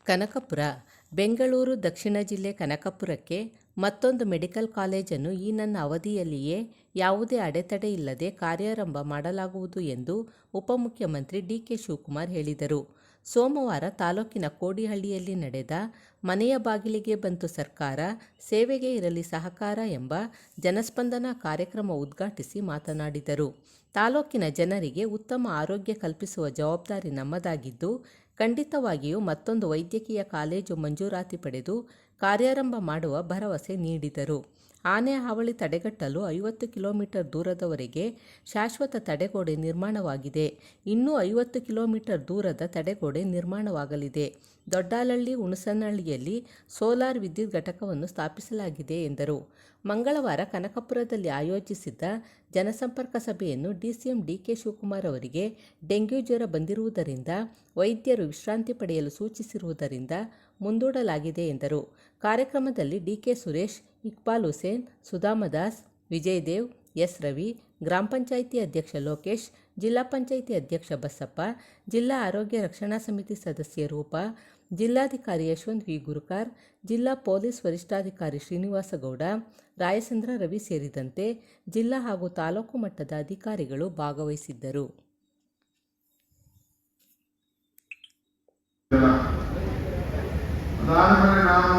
ಕನಕಪುರ ಬೆಂಗಳೂರು ದಕ್ಷಿಣ ಜಿಲ್ಲೆ ಕನಕಪುರಕ್ಕೆ ಮತ್ತೊಂದು ಮೆಡಿಕಲ್ ಕಾಲೇಜನ್ನು ಈ ನನ್ನ ಅವಧಿಯಲ್ಲಿಯೇ ಯಾವುದೇ ಅಡೆತಡೆ ಇಲ್ಲದೆ ಕಾರ್ಯಾರಂಭ ಮಾಡಲಾಗುವುದು ಎಂದು ಉಪಮುಖ್ಯಮಂತ್ರಿ ಡಿ.ಕೆ. ಶಿವಕುಮಾರ್ ಹೇಳಿದರು. ಸೋಮವಾರ ತಾಲೂಕಿನ ಕೋಡಿಹಳ್ಳಿಯಲ್ಲಿ ನಡೆದ ಮನೆಯ ಬಾಗಿಲಿಗೆ ಬಂತು ಸರ್ಕಾರ, ಸೇವೆಗೆ ಇರಲಿ ಸಹಕಾರ ಎಂಬ ಜನಸ್ಪಂದನ ಕಾರ್ಯಕ್ರಮ ಉದ್ಘಾಟಿಸಿ ಮಾತನಾಡಿದರು. ತಾಲೂಕಿನ ಜನರಿಗೆ ಉತ್ತಮ ಆರೋಗ್ಯ ಕಲ್ಪಿಸುವ ಜವಾಬ್ದಾರಿ ನಮ್ಮದಾಗಿದ್ದು, ಖಂಡಿತವಾಗಿಯೂ ಮತ್ತೊಂದು ವೈದ್ಯಕೀಯ ಕಾಲೇಜು ಮಂಜೂರಾತಿ ಪಡೆದು ಕಾರ್ಯಾರಂಭ ಮಾಡುವ ಭರವಸೆ ನೀಡಿದರು. ಆನೆ ಹಾವಳಿ ತಡೆಗಟ್ಟಲು 50 ಕಿಲೋಮೀಟರ್ ದೂರದವರೆಗೆ ಶಾಶ್ವತ ತಡೆಗೋಡೆ ನಿರ್ಮಾಣವಾಗಿದೆ. ಇನ್ನೂ 50 ಕಿಲೋಮೀಟರ್ ದೂರದ ತಡೆಗೋಡೆ ನಿರ್ಮಾಣವಾಗಲಿದೆ. ದೊಡ್ಡಾಲಹಳ್ಳಿ, ಹುಣಸನಹಳ್ಳಿಯಲ್ಲಿ ಸೋಲಾರ್ ವಿದ್ಯುತ್ ಘಟಕವನ್ನು ಸ್ಥಾಪಿಸಲಾಗಿದೆ ಎಂದರು. ಮಂಗಳವಾರ ಕನಕಪುರದಲ್ಲಿ ಆಯೋಜಿಸಿದ್ದ ಜನಸಂಪರ್ಕ ಸಭೆಯನ್ನು ಡಿಸಿಎಂ ಡಿ.ಕೆ. ಶಿವಕುಮಾರ್ ಅವರಿಗೆ ಡೆಂಗ್ಯೂ ಜ್ವರ ಬಂದಿರುವುದರಿಂದ ವೈದ್ಯರು ವಿಶ್ರಾಂತಿ ಪಡೆಯಲು ಸೂಚಿಸಿರುವುದರಿಂದ ಮುಂದೂಡಲಾಗಿದೆ ಎಂದರು. ಕಾರ್ಯಕ್ರಮದಲ್ಲಿ ಡಿ.ಕೆ. ಸುರೇಶ್, ಇಕ್ಬಾಲ್ ಹುಸೇನ್, ಸುಧಾಮದಾಸ್, ವಿಜಯದೇವ್, ಎಸ್. ರವಿ, ಗ್ರಾಮ ಪಂಚಾಯಿತಿ ಅಧ್ಯಕ್ಷ ಲೋಕೇಶ್, ಜಿಲ್ಲಾ ಪಂಚಾಯಿತಿ ಅಧ್ಯಕ್ಷ ಬಸಪ್ಪ, ಜಿಲ್ಲಾ ಆರೋಗ್ಯ ರಕ್ಷಣಾ ಸಮಿತಿ ಸದಸ್ಯ ರೂಪ, ಜಿಲ್ಲಾಧಿಕಾರಿ ಯಶವಂತ್ ವಿ. ಗುರುಕಾರ್, ಜಿಲ್ಲಾ ಪೊಲೀಸ್ ವರಿಷ್ಠಾಧಿಕಾರಿ ಶ್ರೀನಿವಾಸಗೌಡ, ರಾಯಚಂದ್ರ ರವಿ ಸೇರಿದಂತೆ ಜಿಲ್ಲಾ ಹಾಗೂ ತಾಲೂಕು ಮಟ್ಟದ ಅಧಿಕಾರಿಗಳು ಭಾಗವಹಿಸಿದ್ದರು. ಅದಾದ್ಮೇಲೆ ನಾವು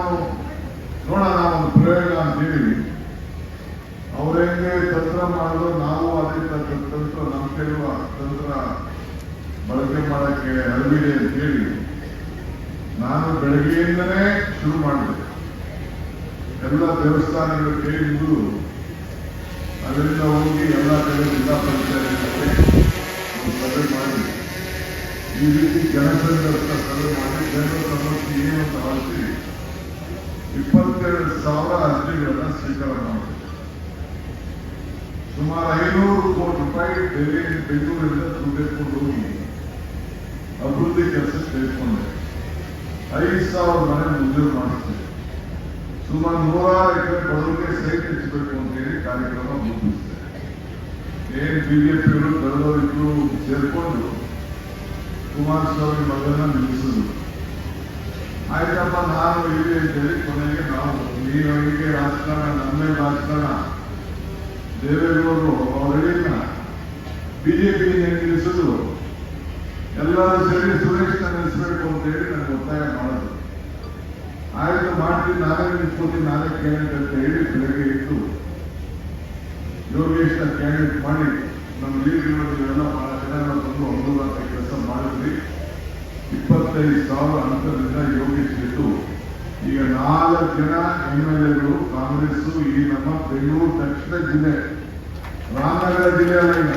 ನೋಡೋಣ ಒಂದು ಪ್ರಯೋಗ ಅಂತೀವಿ. ಅವರೇಗೆ ತಂತ್ರ ಮಾಡಿದ್ರು, ನಾವು ಅದೇ ತಂತ್ರ ನಮ್ಮ ಕೈರುವ ತಂತ್ರ ಬಳಕೆ ಮಾಡಕ್ಕೆ ಅರಿವಿದೆ ಅಂತ ಹೇಳಿ ನಾನು ಬೆಳಗ್ಗೆಯಿಂದನೇ ಶುರು ಮಾಡಿದೆ. ಎಲ್ಲ ದೇವಸ್ಥಾನಗಳ ಕೈಯಿಂದ ಅದರಿಂದ ಹೋಗಿ ಎಲ್ಲ ಕಡೆ ಜಿಲ್ಲಾ ಪಂಚಾಯತ್ಗೆ ಸಭೆ ಮಾಡಿ ಈ ರೀತಿ ಜನಸಂಘರ್ಷ ಸಭೆ ಮಾಡಿ ಜನರ ಸಮಸ್ಯೆ ಏನು ಅಂತ ಆಲಿಸಿ 22,000 ಅರ್ಜಿಗಳನ್ನು ಸ್ವೀಕಾರ ಮಾಡಿದೆ. ಸುಮಾರು 500 ಕೋಟಿ ರೂಪಾಯಿ ಬೆಂಗಳೂರಿಂದ ದುಡ್ಡೆತ್ಕೊಂಡು ಹೋಗಿ ಅಭಿವೃದ್ಧಿ ಕೆಲಸ ಸೇರಿಕೊಂಡೆ. 5,000 ಮನೆ ಉದ್ಯೋಗ ಮಾಡಿಸ್ತೇವೆ. ಸುಮಾರು 100 ಎಕರೆ ಬಡವರಿಗೆ ಸೈಟ್ ಹೆಚ್ಚಬೇಕು ಅಂತ ಹೇಳಿ ಕಾರ್ಯಕ್ರಮ ರೂಪಿಸಿದೆ. ಏನ್ ಬಿಜೆಪಿಯವರು ದೊಡ್ಡವರಿಗೂ ಸೇರ್ಕೊಂಡು ಕುಮಾರಸ್ವಾಮಿ ಮಗನ ನಿಲ್ಲಿಸಿದ್ರು. ಆಯ್ತಪ್ಪ, ನಾನು ಇಲ್ಲಿ ಅಂತೇಳಿ ಕೊನೆಗೆ ನಾವು ನೀವರಿಗೆ ರಾಜಕಾರಣ, ನಮ್ಮೇ ರಾಜಕಾರಣ, ದೇವೇಗೌಡರು ಅವರೆಲ್ಲ ಬಿಜೆಪಿ ನಿಲ್ಲಿಸಿದ್ರು. ಎಲ್ಲರೂ ಸೇರಿ ಸುರೇಶ್ನ ನಿಲ್ಲಿಸಬೇಕು ಅಂತ ಹೇಳಿ ನನಗೆ ಒತ್ತಾಯ ಮಾಡೋದು. ಆಯ್ತು ಮಾಡ್ತೀನಿ, ನಾನೇ ನಿಂತ್ಕೋತೀನಿ, ನಾನೇ ಕ್ಯಾಂಡಿಡೇಟ್ ಅಂತ ಹೇಳಿ ಬೆಳಗ್ಗೆ ಇಟ್ಟು ಯೋಗೇಶ್ನ ಕ್ಯಾಂಡಿಡೇಟ್ ಮಾಡಿ ನಮ್ಮ ಲೀಡರ್ಗಳು ಇವೆಲ್ಲ ಬಹಳ ಜನ ಬಂದು ಅನುಕೂಲ ಕೆಲಸ ಮಾಡಿದ್ವಿ. 25,000 ಅಂತರದಿಂದ ಯೋಗೇಶ್ ಇಟ್ಟು ಈಗ 4 ಜನ MLAಗಳು ಕಾಂಗ್ರೆಸ್ ಈ ನಮ್ಮ ಬೆಂಗಳೂರು ದಕ್ಷಿಣ ಜಿಲ್ಲೆ, ರಾಮನಗರ ಜಿಲ್ಲೆ ಅಲ್ಲ, ಈಗ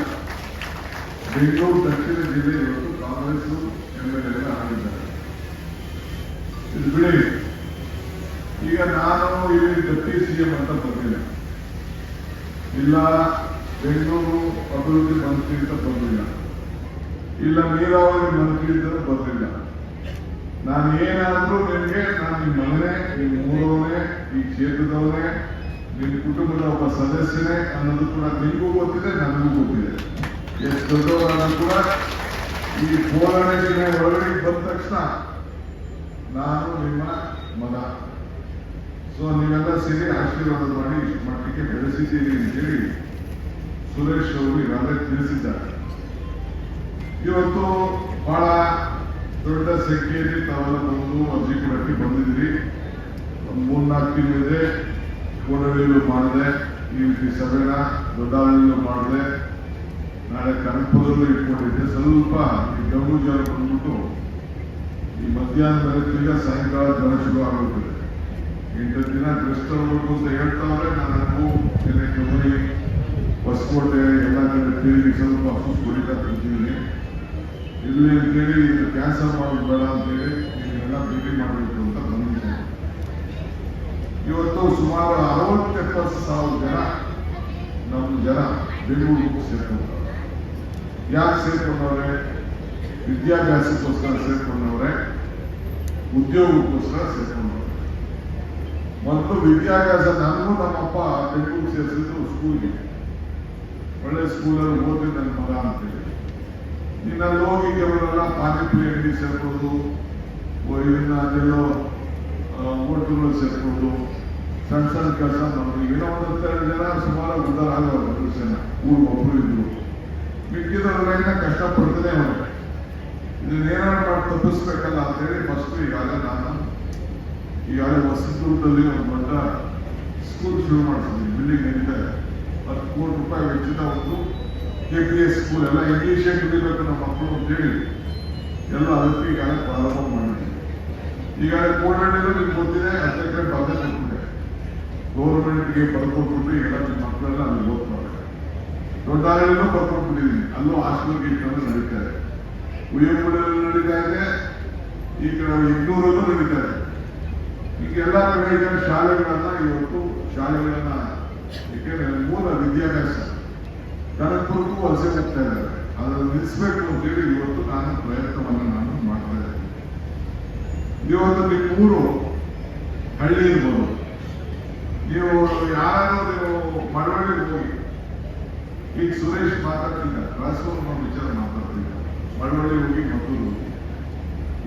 ಬೆಂಗಳೂರು ದಕ್ಷಿಣ ಜಿಲ್ಲೆ ಇವತ್ತು ಕಾಂಗ್ರೆಸ್ MLAಗಳು ಆಗಿದ್ದಾರೆ. ಇದು ಬಿಡಿ. ಈಗ ನಾನು ಇಲ್ಲಿ ಡೆಪ್ಟಿ ಸಿಎಂ ಅಂತ ಬಂದಿಲ್ಲ, ಇಲ್ಲ ಬೆಂಗಳೂರು ಅಭಿವೃದ್ಧಿ ಮಂತ್ರಿ ಅಂತ ಬಂದಿಲ್ಲ, ಇಲ್ಲ ನೀರಾವರಿ ಮಂತ್ರಿ ಅಂತ ಬಂದಿಲ್ಲ. ನಾನು ಏನಾದ್ರೂ ನಿಮಗೆ, ನಾನು ನಿಮ್ಮ ಮಗನೇ, ನಿಮ್ಮ ಊರವನೇ, ಈ ಕ್ಷೇತ್ರದವನೇ, ನಿಮ್ಮ ಕುಟುಂಬದ ಒಬ್ಬ ಸದಸ್ಯನೇ ಅನ್ನೋದು ಕೂಡ ನಿಮಗೂ ಗೊತ್ತಿದೆ, ನನಗೂ ಗೊತ್ತಿದೆ. ಎಷ್ಟು ದೊಡ್ಡವರಾದ್ರೂ ಕೂಡ ಈ 4ನೇ ಜಿಲ್ಲೆ ಒಳಗಡೆ ಬಂದ ತಕ್ಷಣ ನಾನು ನಿಮ್ಮ ಮಗ. ಸೊ ನೀವೆಲ್ಲ ಸೇರಿ ಆಶೀರ್ವಾದ ಮಾಡಿ ಇಷ್ಟು ಮಟ್ಟಿಗೆ ಬೆಳೆಸಿದ್ದೀರಿ ಅಂತೇಳಿ ಸುರೇಶ್ ಅವರು ಈಗಾಗಲೇ ತಿಳಿಸಿದ್ದಾರೆ. ಇವತ್ತು ಬಹಳ ದೊಡ್ಡ ಸಂಖ್ಯೆಯಲ್ಲಿ ತಾವೆಲ್ಲ ಬಂದು ಅರ್ಜಿ ಕೊಡಕ್ಕೆ ಬಂದಿದ್ದೀರಿ. 3-4 ತಿಂಗಳಿದೆ. ಕೋಡಹಳ್ಳಿಯಲ್ಲೂ ಮಾಡಿದೆ ಈ ರೀತಿ ಸಭೆನ, ದೊಡ್ಡಹಳ್ಳಿಯಲ್ಲೂ ಮಾಡಿದೆ, ನಾಳೆ ಕನಕಪುರದಲ್ಲೂ ಇಟ್ಕೊಂಡಿದ್ದೆ. ಸ್ವಲ್ಪ ಈ ಡಂಗು ಜ್ವರ ಬಂದ್ಬಿಟ್ಟು ಈ ಮಧ್ಯಾಹ್ನ ಬೆಳಕಿಂದ ಸಾಯಂಕಾಲ ಜ್ವರ ಶುರು ಆಗೋಗ್ತದೆ. 8 ದಿನ ರೆಸ್ಟ್ ಆಗಬೇಕು ಅಂತ ಹೇಳ್ತಾವ್ರೆ. ನಾನು ಕೆಮ್ಮರಿ, ಹೊಸಕೋಟೆ ಎಲ್ಲ ಕಡೆ ತಿರುಗಿ ಸ್ವಲ್ಪ ಅಫ್ಸೋಸ್ ಹೊಡಿತಾ ಕೂತಿದ್ದೀನಿ. ಇಲ್ಲಿ ಅಂತೇಳಿ ಕ್ಯಾನ್ಸಲ್ ಮಾಡೋದು ಬೇಡ ಅಂತೇಳಿ ನೀವೆಲ್ಲ ಭೇಟಿ ಮಾಡಬೇಕು ಅಂತ ಬಂದಿದ್ದೇನೆ. ಇವತ್ತು ಸುಮಾರು 60-70 ಜನ ನಮ್ಮ ಜನ ಬೆಂಗಳೂರಿಗೆ ಸೇರ್ಕೊಂಡವ್ರೆ. ಯಾಕೆ ಸೇರ್ಕೊಂಡವ್ರೆ? ವಿದ್ಯಾಭ್ಯಾಸಕ್ಕೋಸ್ಕರ ಸೇರ್ಕೊಂಡವ್ರೆ, ಉದ್ಯೋಗಕ್ಕೋಸ್ಕರ ಸೇರ್ಕೊಂಡವ್ರೆ. ಮತ್ತು ವಿದ್ಯಾಭ್ಯಾಸ, ನನಗೂ ನಮ್ಮಪ್ಪ ಬೆಂಗಳೂರು ಸೇರಿಸಿದ್ರು ಸ್ಕೂಲ್ಗೆ. ಒಳ್ಳೆ ಸ್ಕೂಲಲ್ಲಿ ಓದಿ ನನ್ನ ಮಗ ಅಂತೇಳಿ. ಇನ್ನಲ್ಲಿ ಹೋಗಿ ಕೆಲವರೆಲ್ಲ ಪಾನಿಪುರಿ ಅಂಗಡಿ ಸೇರ್ಬೋದು, ಇದನ್ನ ಅದೆಲ್ಲೋ ಓಟ್ಗಳು ಸೇರ್ಕೊಂಡು ಸಣ್ಣ ಸಣ್ಣ ಕೆಲಸ ಮಾಡೋದು. ಏನೋ ಒಂದು 2 ಜನ ಸುಮಾರು ಉದ್ದಾರ ಆಗೋರು ಮನುಷ್ಯನ ಒಬ್ಬರು ಇದ್ರು, ಮಿಕ್ಕಿದವರೆಲ್ಲ ಕಷ್ಟಪಡ್ತದೆ ಅವರು. ಇದನ್ನೇನಾದ್ರು ಮಾಡಿ ತಪ್ಪಿಸ್ಬೇಕಲ್ಲ ಅಂತೇಳಿ ಫಸ್ಟ್ ಈಗಾಗಲೇ ನಾನು ಹೊಸದುರ್ಗದಲ್ಲಿ ಒಂದು ದೊಡ್ಡ ಸ್ಕೂಲ್ ಶುರು ಮಾಡ್ತಿದ್ದೀನಿ. ಬಿಲ್ಡಿಂಗ್ ನಡೀತಾ 10 ಕೋಟಿ ರೂಪಾಯಿ ವೆಚ್ಚದ ಒಂದು KPS ಸ್ಕೂಲ್, ಎಲ್ಲ ಇಂಗ್ಲೀಷೇ ಕಲಿಬೇಕು ನಮ್ಮ ಮಕ್ಕಳು ಅಂತೇಳಿ ಎಲ್ಲ ಅದಕ್ಕೆ ಈಗಾಗಲೇ ಪ್ರಾರಂಭ ಮಾಡಿದ್ದೀನಿ. ಈಗಾಗಲೇ ಕೋಟಳ್ಳಿಗೂ ನಿಮ್ಗೆ ಗೊತ್ತಿದೆ, 10 ಎಕರೆ ಭಾಗ ಕೊಟ್ಟಿದೆ ಗೌರ್ಮೆಂಟ್ಗೆ ಬರ್ಕೊಟ್ಬಿಟ್ಟು ಈಗೆಲ್ಲ ನಿಮ್ಮ ಮಕ್ಕಳೆಲ್ಲ ಅಲ್ಲಿ ಓದ್ತಾರೆ. ದೊಡ್ಡಾಳಿಗೂ ಬರ್ಕೊಟ್ಬಿಟ್ಟಿದ್ದೀನಿ, ಅಲ್ಲೂ ಹಾಸ್ಟೆಲ್ ಗೀಟ್ಕೊಂಡು ನಡೀತಾ ಇದೆ. ಉಯ್ಯಂಬುಡಲ್ಲಿ ನಡೀತಾ ಇದೆ, ಈ ಕಡೆ ಇಗ್ನೂರಲ್ಲೂ ನಡೀತಾ ಇದೆ. ಈಗೆಲ್ಲ ಕಡೆ ಶಾಲೆಗಳನ್ನ ಇವತ್ತು ಶಾಲೆಗಳನ್ನ ಏಕೆಂದ್ರೆ ಮೂಲ ವಿದ್ಯಾಭ್ಯಾಸ ಕನಕಪುರಕ್ಕೂ ವಲಸೆ ಹೋಗ್ತಾ ಇದ್ದಾರೆ, ಅದನ್ನು ನಿಲ್ಲಿಸಬೇಕು ಅಂತೇಳಿ ಇವತ್ತು ನಾನು ಪ್ರಯತ್ನವನ್ನು ಮಾಡ್ತಾ ಇದ್ದೇನೆ. ಇವತ್ತು ನಿಮ್ಮೂರು ಹಳ್ಳಿ ಇರ್ಬೋದು, ನೀವು ಯಾರು ನೀವು ಮಳವಳ್ಳಿಗೆ ಹೋಗಿ, ಈಗ ಸುರೇಶ್ ಮಾತಾಡ್ತಿದ್ದ ಟ್ರಾನ್ಸ್ಫಾರ್ಮರ್ ವಿಚಾರ ಮಾತಾಡ್ತಿದ್ದ, ಮಳವಳ್ಳಿ ಹೋಗಿ ಮಕ್ಕಳು ಹೋಗಿ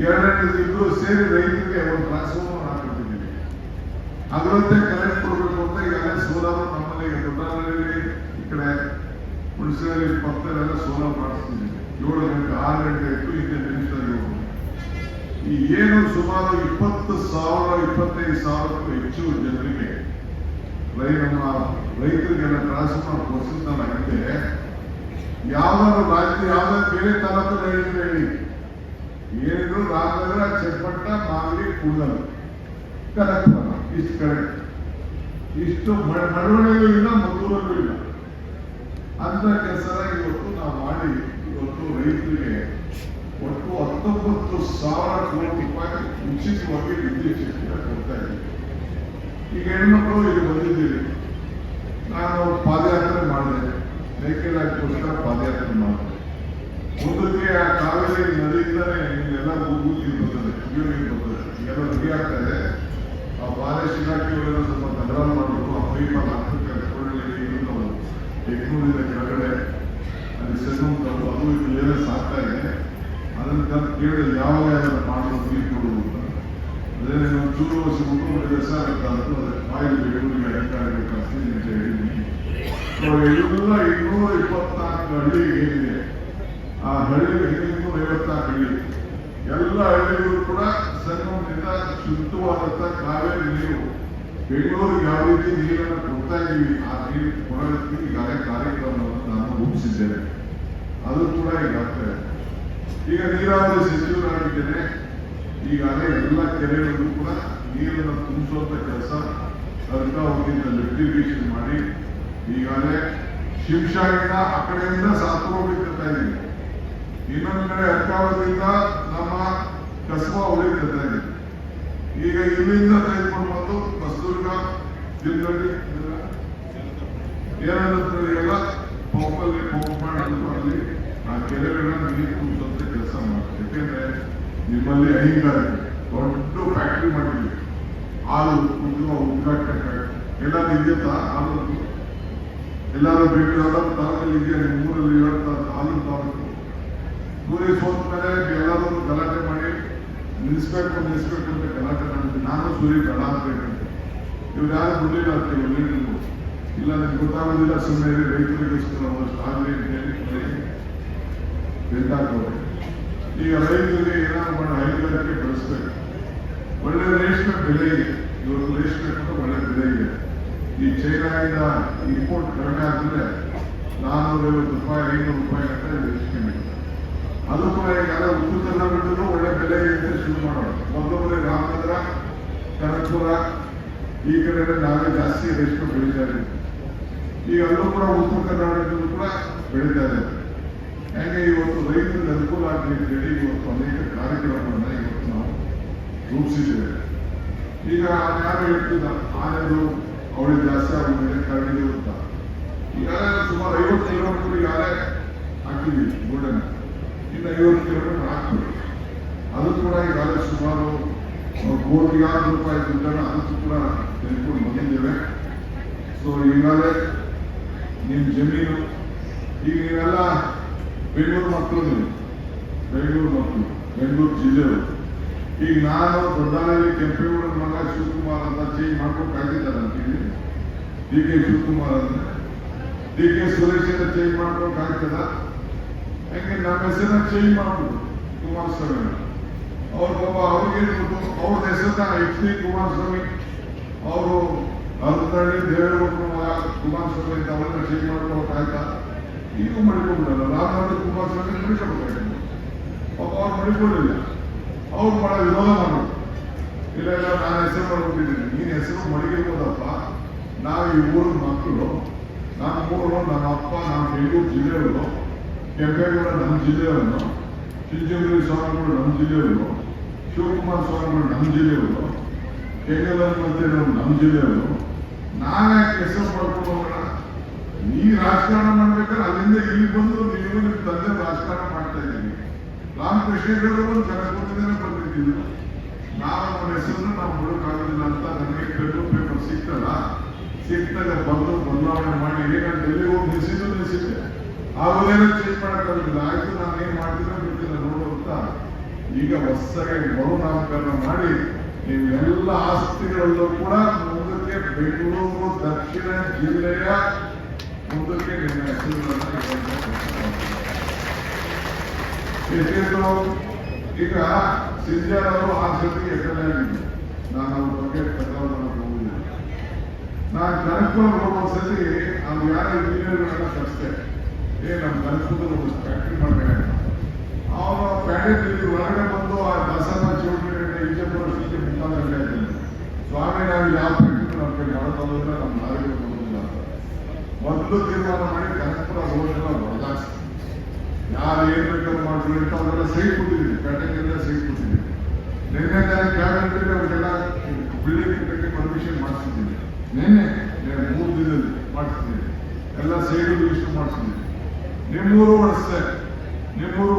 2 ಇಬ್ರು ಸೇರಿ ರೈತರಿಗೆ ಒಂದು ಟ್ರಾನ್ಸ್ಫಾರ್ಮರ್ ಹಾಕಿರ್ತಿದ್ದೀವಿ. ಅದರಂತೆ ಕರೆಂಟ್ ಕೊಡಬೇಕು ಅಂತ ಈಗಾಗಲೇ ಸೋಲಾರ್ ನಮ್ಮಲ್ಲಿ ದೊಡ್ಡಲ್ಲಿ ಈ ಕಡೆ ಹುಣಸೇರಿ ಪಕ್ಕದಲ್ಲೆಲ್ಲ ಸೋಲಾರ್ ಮಾಡಿಸ್ತಿದ್ದೀವಿ. 7 ಗಂಟೆ 6 ಗಂಟೆ ಇತ್ತು, ಈಗ ನಿಮಿಷದಲ್ಲಿ ಈ ಏನು ಸುಮಾರು 20,000-25,000ಕ್ಕೂ ಹೆಚ್ಚು ಜನರಿಗೆ ನಮ್ಮ ರೈತರಿಗೆಲ್ಲ ಟ್ರಾನ್ಸ್ಫಾರ್ಮರ್ ಕೊಡಿಸಿದ್ದಾಗಿದೆ. ಯಾವ್ದಾದ್ರು ರಾಜ್ಯ ಯಾವ್ದಾದ್ರು ಬೇರೆ ತಾಲೂಕು ರೈತರು ಹೇಳಿ ಏನಿದ್ರು ರಾಮನಗರ, ಚನ್ನಪಟ್ಟ, ಮಾಗಡಿ, ಕೂಡಲ, ಕನಕಪುರ ಇಷ್ಟು ಕಡೆ, ಇಷ್ಟು ಮಳವಳ್ಳಿಯೂ ಇಲ್ಲ, ಮದ್ದೂರಲ್ಲೂ ಇಲ್ಲ ಅಂತ ಕೆಲಸ ಇವತ್ತು ನಾವು ಮಾಡಿ ಇವತ್ತು ರೈತರಿಗೆ ಒಟ್ಟು 19,000 ಕೋಟಿ ರೂಪಾಯಿ ಉಚಿತವಾಗಿ ವಿದ್ಯುತ್ ಶಕ್ತಿನ ಕೊಡ್ತಾ ಇದ್ದೀವಿ. ಈಗ ಹೆಣ್ಮಕ್ಳು ಇಲ್ಲಿ ಬಂದಿದ್ದೀವಿ, ನಾನು ಪಾದಯಾತ್ರೆ ಮಾಡಿದೆ, ಮೇಕೆದಾಟುಗೋಸ್ಕರ ಪಾದಯಾತ್ರೆ ಮಾಡಿದೆ. ಮುಂದಕ್ಕೆ ಆ ಕಾವೇರಿ ನದಿಯಿಂದಲೇ ನಿಮ್ಗೆಲ್ಲ ಭೂತಿ ಬರ್ತದೆ, ಕುಡಿಯೋರಿಗೆ ಬರ್ತದೆ, ಈಗೆಲ್ಲ ರೆಡಿ ಆಗ್ತಾ ಇದೆ. ಆ ಫಾರೆಸ್ಟ್ ಇಲಾಖೆಯವರೆಲ್ಲ ಸ್ವಲ್ಪ ತಕರಾರು ಮಾಡಬೇಕು. ಆ ಪೈಪನ್ನ ಹಾಕಕ್ಕೆ ಬೆಂಗಳೂರಿನ ಕೆಳಗಡೆ ಅಲ್ಲಿ ಸೆಲ್ಲು ಅದು ಇಲ್ಲೆಲ್ಲ ಸಾಕ್ತಾ ಇದೆ. ಅದನ್ನ ಕೇಳಿ ಯಾವ ಮಾಡೋದು ನೀರು ಕೊಡುವುದು ಅಂತ ಅದೇ ಚೂರು ಸಿಗ್ಬಿಟ್ಟು ಸರ್ ಅಂತ ಆಯಿಲ್ ಬೆಂಗಳೂರಿಗೆ ಅಧಿಕಾರಿಗಳು ಕಳಿಸ್ತೀನಿ ಅಂತ ಹೇಳಿದ್ದೀನಿ. ಎಲ್ಲ 224 ಹಳ್ಳಿ ಏನಿದೆ, ಆ ಹಳ್ಳಿ 254 ಹಳ್ಳಿ, ಎಲ್ಲ ಹಳ್ಳಿಗಳು ಕೂಡ ಸಂಗಮದಿಂದ ಶುದ್ಧವಾದಂತ ಕಾವೇರಿ ನೀರು ಬೆಂಗಳೂರಿಗೆ ಯಾವ ರೀತಿ ನೀರನ್ನು ಕೊಡ್ತಾ ಇದ್ದೀವಿ, ಆ ನೀರು ಕೊಡೋದಕ್ಕೆ ಈಗಾಗಲೇ ಕಾರ್ಯಕ್ರಮವನ್ನು ನಾನು ರೂಪಿಸಿದ್ದೇನೆ. ಅದು ಕೂಡ ಈಗ ಆಗ್ತಾ ಇದೆ. ಈಗ ನೀರಾವರಿ ಸಚಿವರಾಗಿದ್ದೇನೆ, ಈಗಾಗಲೇ ಎಲ್ಲ ಕೆರೆಗಳಿಗೂ ಕೂಡ ನೀರನ್ನು ತುಂಬಿಸುವಂತ ಕೆಲಸ ಅರ್ಕಾವತಿಯಿಂದ ಲಿಫ್ಟಿಗೇಷನ್ ಮಾಡಿ ಈಗಾಗಲೇ ಶಿವಶಾಗಿಂದ ಆ ಕಡೆಯಿಂದ ಸಾತ್ರೋಗಿ ತರ್ತಾ ಇದ್ದೀವಿ. ಇನ್ನೊಂದು ಕಡೆ ಅರ್ಕಾವತಿಯಿಂದ ನಮ್ಮ ಕಸಬಾ ಹೊಳಿ ತರ್ತಾ ಇದ್ದೀವಿ. ಈಗ ಇಲ್ಲಿಂದ ತೆಗೆದುಕೊಂಡು ಬಂದು ಹೊಸದುರ್ಗ, ಜಿಲ್ಲೆಯಲ್ಲಿ ಎಲ್ಲ ಪಂಪಲ್ಲಿ ಪಂಪ್ ಮಾಡಿ ಆ ಕೆರೆಗಳನ್ನ ನೀರು ತುಂಬಿಸುವಂತ ಕೆಲಸ ಮಾಡ್ತೀವಿ. ಯಾಕೆಂದ್ರೆ ನಿಮ್ಮಲ್ಲಿ ಹೈನುಗಾರಿಕೆ ದೊಡ್ಡ ಫ್ಯಾಕ್ಟ್ರಿ ಮಾಡಿದ್ವಿ, ಹಾಲು ಉದ್ಘಾಟನೆ ಎಲ್ಲ ಇದೆಯಾ, ಹಾಲು ಎಲ್ಲರೂ ಬೇಕಾದ ತಾಲೂಕಲ್ಲಿ ಇದೆಯಾ, ನಿಮ್ಮೂರಲ್ಲಿ ಹೇಳ್ತಾರೆ ಹಾಲು ತಾಲೂಕು ಟೂರಿಸ್ಟ್ ಹೋದ ಮೇಲೆ ಎಲ್ಲರೂ ಗಲಾಟೆ ಮಾಡಿ ನಿಲ್ಲಿಸ್ಬೇಕು ಅಂತ ಗಲಾಟೆ ಮಾಡಿದ್ವಿ. ನಾನು ಸೂರ್ಯ ಬೇಡ ಅಂತ ಹೇಳ್ತೇನೆ, ಇವ್ರು ಯಾರು ಬಿಡಲಿಲ್ಲ ಅಂತ ನೀವು ಇಲ್ಲ, ನಿಮ್ಗೆ ಗೊತ್ತಾಗೋದಿಲ್ಲ, ಸುಮ್ಮನೆ ರೈತರಿಗೋಸ್ಕರ ಒಂದಷ್ಟು ಆಗಲಿ ಅಂತ ಹೇಳಿ ಬೆಂದಾಕೋದು. ಈಗ ರೈತರಿಗೆ ಏನಾದ್ರು ಮಾಡಿ ಹೈನುಗಾರಿಕೆ ಬೆಳೆಸ್ಬೇಕು, ಒಳ್ಳೆ ರೇಷ್ಮೆ ಬೆಲೆ ಇದೆ, ಇವತ್ತು ರೇಷ್ಮೆ ಕೂಡ ಒಳ್ಳೆ ಬೆಲೆ ಇದೆ. ಈ ಚೈನಾದಿಂದ ಇಂಪೋರ್ಟ್ ಕಡಿಮೆ ಆದ್ರೆ 450 ರೂಪಾಯಿ 500 ರೂಪಾಯಿ ಗಂಟೆ ರೇಷ್ಮೆ ಇದೆ. ಅದು ಕೂಡ ಈಗಾಗಲೇ ಉತ್ತರ ಕರ್ನಾಟಕದಲ್ಲೂ ಒಳ್ಳೆ ಬೆಲೆ ಇದೆ ಶುರು ಮಾಡೋಣ. ಮೊದಲು ರಾಮನಗರ, ಕನಕಪುರ ಈ ಕಡೆ ನಾವೇ ಜಾಸ್ತಿ ರೇಷ್ಮೆ ಬೆಳೀತಾ ಇದ್ದೀವಿ. ಈಗ ಅಲ್ಲೂ ಕೂಡ ಉತ್ತರ ಕರ್ನಾಟಕದಲ್ಲೂ ಕೂಡ ಬೆಳೀತಾ ಇದೆ. ಹಾಗೆ ಇವತ್ತು ರೈತರಿಗೆ ಅನುಕೂಲ ಆಗಲಿ ಅಂತ ಹೇಳಿ ಇವತ್ತು ಅನೇಕ ಕಾರ್ಯಕ್ರಮಗಳನ್ನ ಇವತ್ತು ನಾವು ರೂಪಿಸಿದ್ದೇವೆ. ಈಗ ಯಾರು ಹೇಳ್ತಿದ್ದ ಆನೆಗಳು ಅವಳಿಗೆ ಜಾಸ್ತಿ ಆಗಿದೆ ಕರಡಿದೆ ಅಂತ, ಈಗಾಗಲೇ ಸುಮಾರು 50 ಕಿಲೋಮೀಟರ್ ಈಗಾಗಲೇ ಹಾಕಿದ್ದೀವಿ ಗೋಲ್ಡನ್, ಇನ್ನು 50 ಕಿಲೋಮೀಟರ್ ಹಾಕ್ಬೇಕು. ಅದು ಕೂಡ ಈಗಾಗಲೇ ಸುಮಾರು 1 ಕೋಟಿ ರೂಪಾಯಿ ದುಡ್ಡನ್ನು ಅದಕ್ಕೂ ಕೂಡ ತೆಗೆದುಕೊಂಡು ಬಂದಿದ್ದೇವೆ. ಸೊ ಈಗಾಗಲೇ ನಿಮ್ಮ ಜಮೀನು ಈಗ ನೀವೆಲ್ಲ ಬೆಂಗಳೂರು ಮಕ್ಕಳು, ಬೆಂಗಳೂರು ಜಿಲ್ಲೆಯವರು ಈಗ ನಾನು ದೊಡ್ಡಾಳಲ್ಲಿ ಕೆಂಪೇಗೌಡ ಮಗ ಶಿವಕುಮಾರ್ ಅಂತ ಚೇಂಜ್ ಮಾಡ್ಕೊಂಡು ಕಾಯ್ದಿದ್ದಾರೆ ಅಂತೀವಿ. ಡಿ ಕೆ ಶಿವಕುಮಾರ್ ಅಂದ್ರೆ ಡಿ ಕೆ ಸುರೇಶ್ ಅಂತ ಚೇಂಜ್ ಮಾಡ್ಕೊಂಡು ಕಾಯ್ತದ. ಹಂಗೆ ನಮ್ಮ ಹೆಸರನ್ನ ಚೇಂಜ್ ಮಾಡ್ಬೋದು ಕುಮಾರಸ್ವಾಮಿ. ಅವ್ರ ಪಾಪ ಅವ್ರಿಗೇನು ಅವ್ರ ಹೆಸರನ್ನ ಎಚ್ ಡಿ ಕುಮಾರಸ್ವಾಮಿ, ಅವರು ಅರ್ಧಳ್ಳಿ ದೇವೇಗೌಡರ ಮಗ ಕುಮಾರಸ್ವಾಮಿ ಅಂತ ಅವ್ರನ್ನ ಚೇಂಜ್ ಮಾಡ್ಕೊಂಡು ಆಯ್ತಾ. ಈಗ ಮಡಿಕೊಂಡ್ಬಿಡಲ್ಲ. ರಾಮನಾಥ ಕುಮಾರಸ್ವಾಮಿ ಮಡಿಕೊಳ್ಬೇಕಾಯ್ತು. ಪಾಪ ಅವ್ರು ಮಡಿಕೊಂಡಿಲ್ಲ. ಅವ್ರು ಬಹಳ ವಿರೋಧ ಮಾಡೋದು. ಇಲ್ಲ ಇಲ್ಲ ನಾನು ಹೆಸರು ಮಾಡ್ಬಿಟ್ಟಿದ್ದೀನಿ. ನೀನ್ ಹೆಸರು ಮಡಗಿರ್ಬೋದಪ್ಪ. ನಾವು ಈ ಊರಿನ ಮಕ್ಕಳು, ನಮ್ಮ ಊರು, ನಮ್ಮ ಅಪ್ಪ, ನಮ್ಮ ಬೆಂಗಳೂರು ಜಿಲ್ಲೆಯವರು, ಕೆಂಪೇಗೌಡ ನಮ್ಮ ಜಿಲ್ಲೆಯವರು, ಚಿಂಚನಗಿರಿ ಸ್ವಾಮಿಗಳು ನಮ್ಮ ಜಿಲ್ಲೆಯವರು, ಶಿವಕುಮಾರ ಸ್ವಾಮಿಗಳು ನಮ್ಮ ಜಿಲ್ಲೆಯವರು, ಕೆಂಗಲ್ ಮಂತ್ರಿಗಳು ನಮ್ಮ ಜಿಲ್ಲೆಯವರು. ನಾನೇ ಹೆಸರು ಮಾಡ್ಕೊಂಡು ಹೋಗೋಣ. ನೀ ರಾಜಕಾರಣ ಮಾಡ್ಬೇಕಾದ್ರೆ ಅಲ್ಲಿಂದ ಇಲ್ಲಿ ಬಂದು ನೀವು ನಿಮ್ಮ ತಂದೆ ರಾಜಕಾರಣ ಮಾಡ್ತಾ ಇದ್ದೀವಿ. ರಾಮಕೃಷ್ಣಗಳು ಒಂದು ಜನಪದನೇ ಬಂದಿದ್ದೀವಿ. ನಾವು ನಮ್ಮ ಹೆಸರನ್ನು ನಾವು ಬಿಡೋಕ್ಕಾಗೋದಿಲ್ಲ ಅಂತ ನನಗೆ ಪೇಪರ್ ಸಿಗ್ತಲ್ಲ, ಸಿಗ್ತಾಗ ಬಂದು ಬದಲಾವಣೆ ಮಾಡಿ ಏನಂತ ಎಲ್ಲಿ ಹೋಗಿ ನಿಲ್ಸಿದ್ದೆ. ಆಗೋದೇನೋ ಚೇಂಜ್ ಮಾಡೋಕ್ಕಾಗೋದಿಲ್ಲ. ಆಯ್ತು ನಾನು ಏನ್ ಮಾಡ್ತೀನೋ ಬಿಡ್ತೀನ ನೋಡು ಅಂತ ಈಗ ಹೊಸದಾಗಿ ಮರುನಾಮಕರಣ ಮಾಡಿ ನೀವೆಲ್ಲ ಆಸ್ತಿಗಳಲ್ಲೂ ಕೂಡ ಮುಂದಕ್ಕೆ ಬೆಂಗಳೂರು ದಕ್ಷಿಣ ಜಿಲ್ಲೆಯ ಮುಂದಕ್ಕೆ ನಿಮ್ಮ ಹೆಸರುಗಳನ್ನು ಈಗ ಸಿಂಜರ್ ಅವರು ಆ ಸತಿ ಎಕಡೆ ಆಗಿದ್ದು. ನಾನು ಅವ್ರ ಬಗ್ಗೆ ಕಥಾವ್ ಮಾಡಕ್ ಹೋಗುದಿಲ್ಲ. ನಾನು ಕನಕಪುರ ಹೋಗೋ ಸತಿ ಅವ್ರು ಯಾರು ಇಂಜಿನಿಯರ್ಗಳನ್ನ ಕಳಿಸ್ತೆ. ನಮ್ಮ ಕನಕಪುರದಲ್ಲಿ ಒಂದು ಫ್ಯಾಕ್ಟ್ರಿ ಮಾಡ್ಬೇಕು. ಅವನು ಪ್ಯಾಡೆಟ್ ಹೊರಗಡೆ ಬಂದು ಆ ದಸರಾ ಚೌಟ್ರಿ ವಿಜಯಪುರ ಸಿಟಿ ಮುಖಾಂತರ ಹೇಳ್ತೀನಿ, ಸ್ವಾಮಿ ನಾವು ಯಾವ ಫ್ಯಾಕ್ಟ್ರಿ ನಮ್ಮ ಕೈ ಮಾಡೋದಲ್ಲ, ನಮ್ಮ ನಾರಿಗೆ ಬರೋದಿಲ್ಲ ಅಂತ ಮೊದಲು ತೀರ್ಮಾನ ಮಾಡಿ ಕನಕಪುರ ರೋಡೆಲ್ಲ ಹೊಡೆದಾಕ್ಸಿ ಯಾರು ಏನ್ ಬೇಕಾದ್ರೂ ಮಾಡ್ತೀವಿ ಅಂತ ಅವರೆಲ್ಲ ಸೈಟ್ ಕೊಟ್ಟಿದ್ದೀವಿ. ಪ್ಯಾಟೆಗೆಲ್ಲ ಸೈಟ್ ಕೊಟ್ಟಿದ್ದೀವಿ. ನಿನ್ನೆ ಕ್ಯಾಬಿನೆಟ್ ಅವರಿಗೆಲ್ಲ ಬಿಲ್ಡಿಂಗ್ ಕಟ್ಟಕ್ಕೆ ಪರ್ಮಿಷನ್ ಮಾಡಿಸಿದ್ದೀವಿ. ನಿನ್ನೆ 3 ದಿನದಲ್ಲಿ ಮಾಡಿಸಿದ್ದೀವಿ. ಎಲ್ಲ ಸೈಡು ಲಿಸ್ಟ್ ಮಾಡಿಸಿದ್ದೀವಿ. ನಿಮ್ಮೂರು